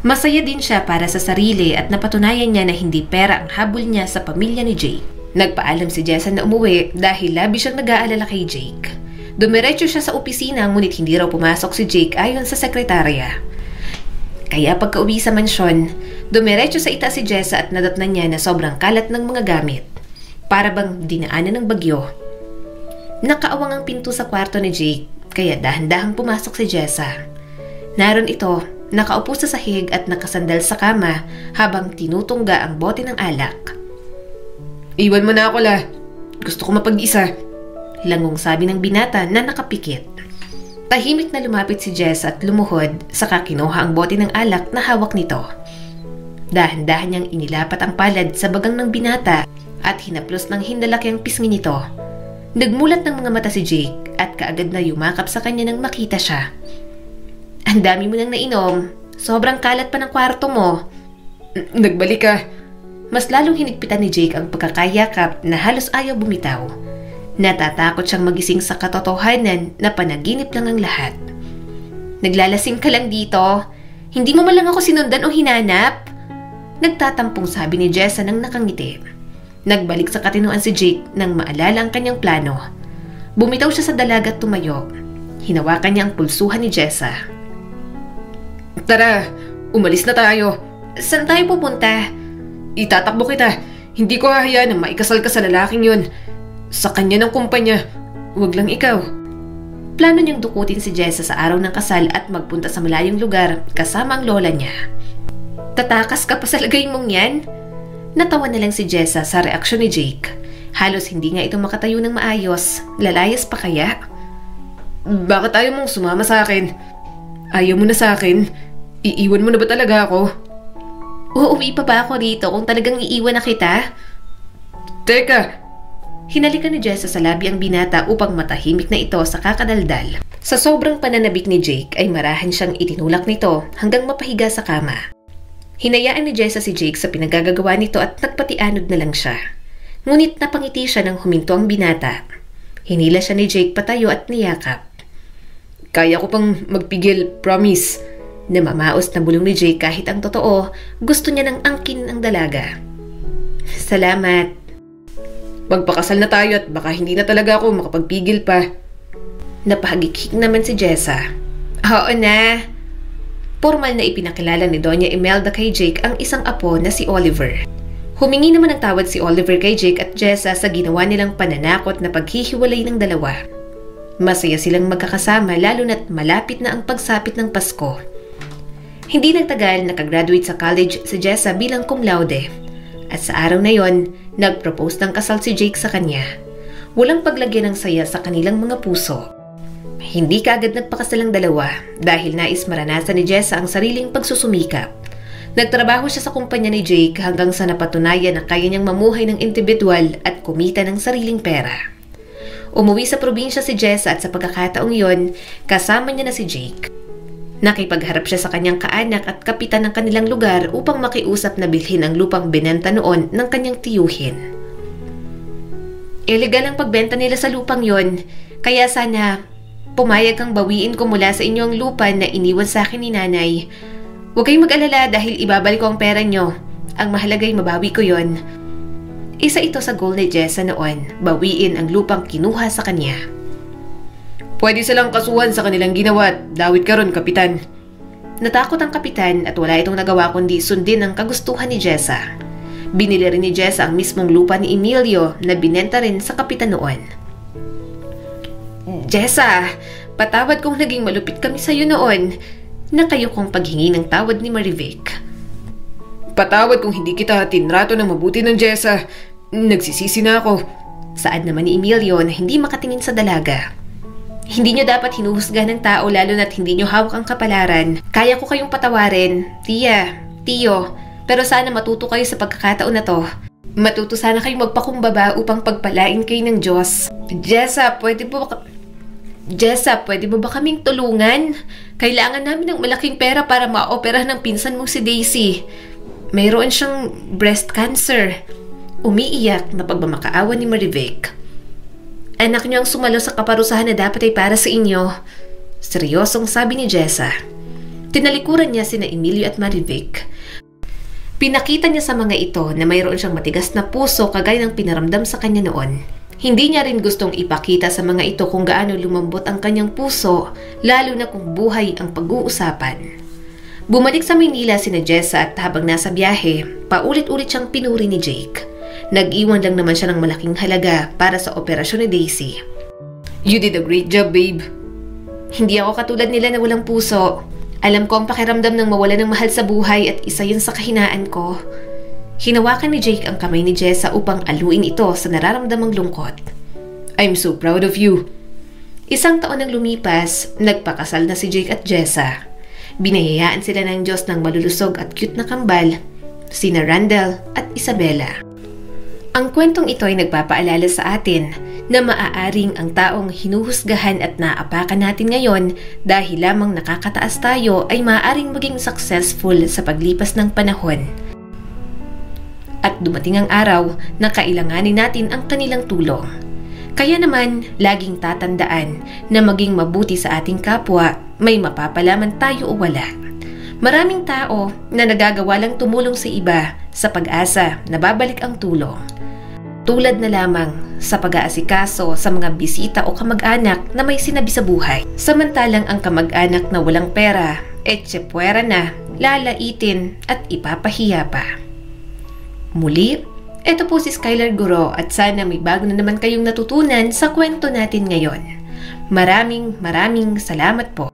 Masaya din siya para sa sarili at napatunayan niya na hindi pera ang habol niya sa pamilya ni Jake. Nagpaalam si Jessa na umuwi dahil labi siyang nag-aalala kay Jake. Dumiretso siya sa opisina ngunit hindi raw pumasok si Jake ayon sa sekretarya. Kaya pagka-uwi sa mansyon, dumiretso sa itaas si Jessa at nadatnan niya na sobrang kalat ng mga gamit. Para bang dinaanan ng bagyo. Nakaawang ang pinto sa kwarto ni Jake, kaya dahan-dahang pumasok si Jessa. Naroon ito, nakaupo sa sahig at nakasandal sa kama habang tinutungga ang bote ng alak. Iwan mo na ako, La. Gusto ko mapag-isa. Langong sabi ng binata na nakapikit. Tahimik na lumapit si Jess at lumuhod, saka kinuha ang bote ng alak na hawak nito. Dahan-dahan niyang inilapat ang palad sa bagang ng binata at hinaplos ng hindalaki ang pisngi nito. Nagmulat ng mga mata si Jake at kaagad na yumakap sa kanya nang makita siya. Ang dami mo nang nainom. Sobrang kalat pa ng kwarto mo. Nagbalik ka. Mas lalong hinigpitan ni Jake ang pagkakayakap na halos ayaw bumitaw. Natatakot siyang magising sa katotohanan na panaginip lang ang lahat. Naglalasing ka lang dito? Hindi mo man lang ako sinundan o hinanap? Nagtatampong sabi ni Jessa nang nakangiti. Nagbalik sa katinuan si Jake nang maalala ang kanyang plano. Bumitaw siya sa dalaga at tumayo. Hinawakan niya ang pulsuhan ni Jessa. Tara, umalis na tayo. Saan tayo pupunta? Itatakbo kita. Hindi ko hahayaan na maikasal ka sa lalaking yun. Sa kanya ng kumpanya. Huwag lang ikaw. Plano niyang dukutin si Jessa sa araw ng kasal at magpunta sa malayong lugar kasama ang lola niya. Tatakas ka pa sa lagay mong yan? Natawa na lang si Jessa sa reaksyon ni Jake. Halos hindi nga ito makatayo ng maayos. Lalayas pa kaya? Bakit ayaw mong sumama sa akin? Ayaw mo na sa akin? Iiwan mo na ba talaga ako? Uuwi pa ba ako rito kung talagang iiwan na kita? Teka! Hinalikan ni Jessa sa labi ang binata upang matahimik na ito sa kakadaldal. Sa sobrang pananabik ni Jake ay marahan siyang itinulak nito hanggang mapahiga sa kama. Hinayaan ni Jessa si Jake sa pinagagagawa nito at nagpatianod na lang siya. Ngunit napangiti siya nang huminto ang binata. Hinila siya ni Jake patayo at niyakap. Kaya ko pang magpigil, promise. Namamaos na bulong ni Jake kahit ang totoo, gusto niya nang angkin ang dalaga. Salamat. Magpakasal na tayo at baka hindi na talaga ako makapagpigil pa. Napahagikik naman si Jessa. Oo na. Formal na ipinakilala ni Doña Imelda kay Jake ang isang apo na si Oliver. Humingi naman ng tawad si Oliver kay Jake at Jessa sa ginawa nilang pananakot na paghihiwalay ng dalawa. Masaya silang magkakasama lalo na't malapit na ang pagsapit ng Pasko. Hindi nagtagal nakagraduate sa college si Jessa bilang cum laude. At sa araw na yon, nag-propose ng kasal si Jake sa kanya. Walang paglagyan ng saya sa kanilang mga puso. Hindi kaagad nagpakasal ang dalawa dahil nais maranasan ni Jessa ang sariling pagsusumikap. Nagtrabaho siya sa kumpanya ni Jake hanggang sa napatunayan na kaya niyang mamuhay ng individual at kumita ng sariling pera. Umuwi sa probinsya si Jessa at sa pagkakataong yon, kasama niya na si Jake. Nakipagharap siya sa kanyang kaanak at kapitan ng kanilang lugar upang makiusap na bilhin ang lupang binenta noon ng kanyang tiyuhin. Illegal ang pagbenta nila sa lupang yon, kaya sana pumayag kang bawiin ko mula sa inyong lupa na iniwan sa akin ni nanay. Huwag kayong mag-alala dahil ibabalik ko ang pera nyo. Ang mahalaga ay mabawi ko yon. Isa ito sa goal ni Jessa noon, bawiin ang lupang kinuha sa kanya. Pwede silang kasuhan sa kanilang ginawa at dawit ka ron, kapitan. Natakot ang kapitan at wala itong nagawa kundi sundin ang kagustuhan ni Jessa. Binili rin ni Jessa ang mismong lupa ni Emilio na binenta rin sa kapitan noon. Jessa, patawad kung naging malupit kami sa iyo noon. Nakayo kong paghingi ng tawad ni Marivic. Patawad kung hindi kita tinrato ng mabuti ng Jessa. Nagsisisi na ako. Saad naman ni Emilio na hindi makatingin sa dalaga. Hindi nyo dapat hinuhusga ng tao lalo na't hindi nyo hawak ang kapalaran. Kaya ko kayong patawarin, Tia, Tio, pero sana matuto kayo sa pagkakataon na to. Matuto sana kayong magpakumbaba upang pagpalain kayo ng Diyos. Jessa, pwede po Jessa, pwede mo ba kaming tulungan? Kailangan namin ng malaking pera para ma-operahan ng pinsan mong si Daisy. Mayroon siyang breast cancer. Umiiyak na pagmamakaawa ni Marivic. Anak niyo ang sumalo sa kaparusahan na dapat ay para sa inyo. Seryosong sabi ni Jessa. Tinalikuran niya sina Emilio at Marivic. Pinakita niya sa mga ito na mayroon siyang matigas na puso kagaya ng pinaramdam sa kanya noon. Hindi niya rin gustong ipakita sa mga ito kung gaano lumambot ang kanyang puso, lalo na kung buhay ang pag-uusapan. Bumalik sa Maynila sina Jessa at habang nasa biyahe, paulit-ulit siyang pinuri ni Jake. Nag-iwan lang naman siya ng malaking halaga para sa operasyon ni Daisy. You did a great job, babe. Hindi ako katulad nila na walang puso. Alam ko ang pakiramdam ng mawala ng mahal sa buhay at isa yun sa kahinaan ko. Hinawakan ni Jake ang kamay ni Jessa upang aluin ito sa nararamdamang lungkot. I'm so proud of you. Isang taon nang lumipas, nagpakasal na si Jake at Jessa. Binayayaan sila ng Diyos ng malulusog at cute na kambal, sina Randall at Isabella. Ang kwentong ito ay nagpapaalala sa atin na maaaring ang taong hinuhusgahan at naapakan natin ngayon dahil lamang nakakataas tayo ay maaaring maging successful sa paglipas ng panahon. At dumating ang araw na kailanganin natin ang kanilang tulong. Kaya naman, laging tatandaan na maging mabuti sa ating kapwa, may mapapalaman tayo o wala. Maraming tao na nagagawa lang tumulong sa iba sa pag-asa na babalik ang tulong. Tulad na lamang sa pag-aasikaso sa mga bisita o kamag-anak na may sinabi sa buhay. Samantalang ang kamag-anak na walang pera, etsepwera na, lalaitin at ipapahiya pa. Muli, ito po si Skylar Guro at sana may bago na naman kayong natutunan sa kwento natin ngayon. Maraming salamat po.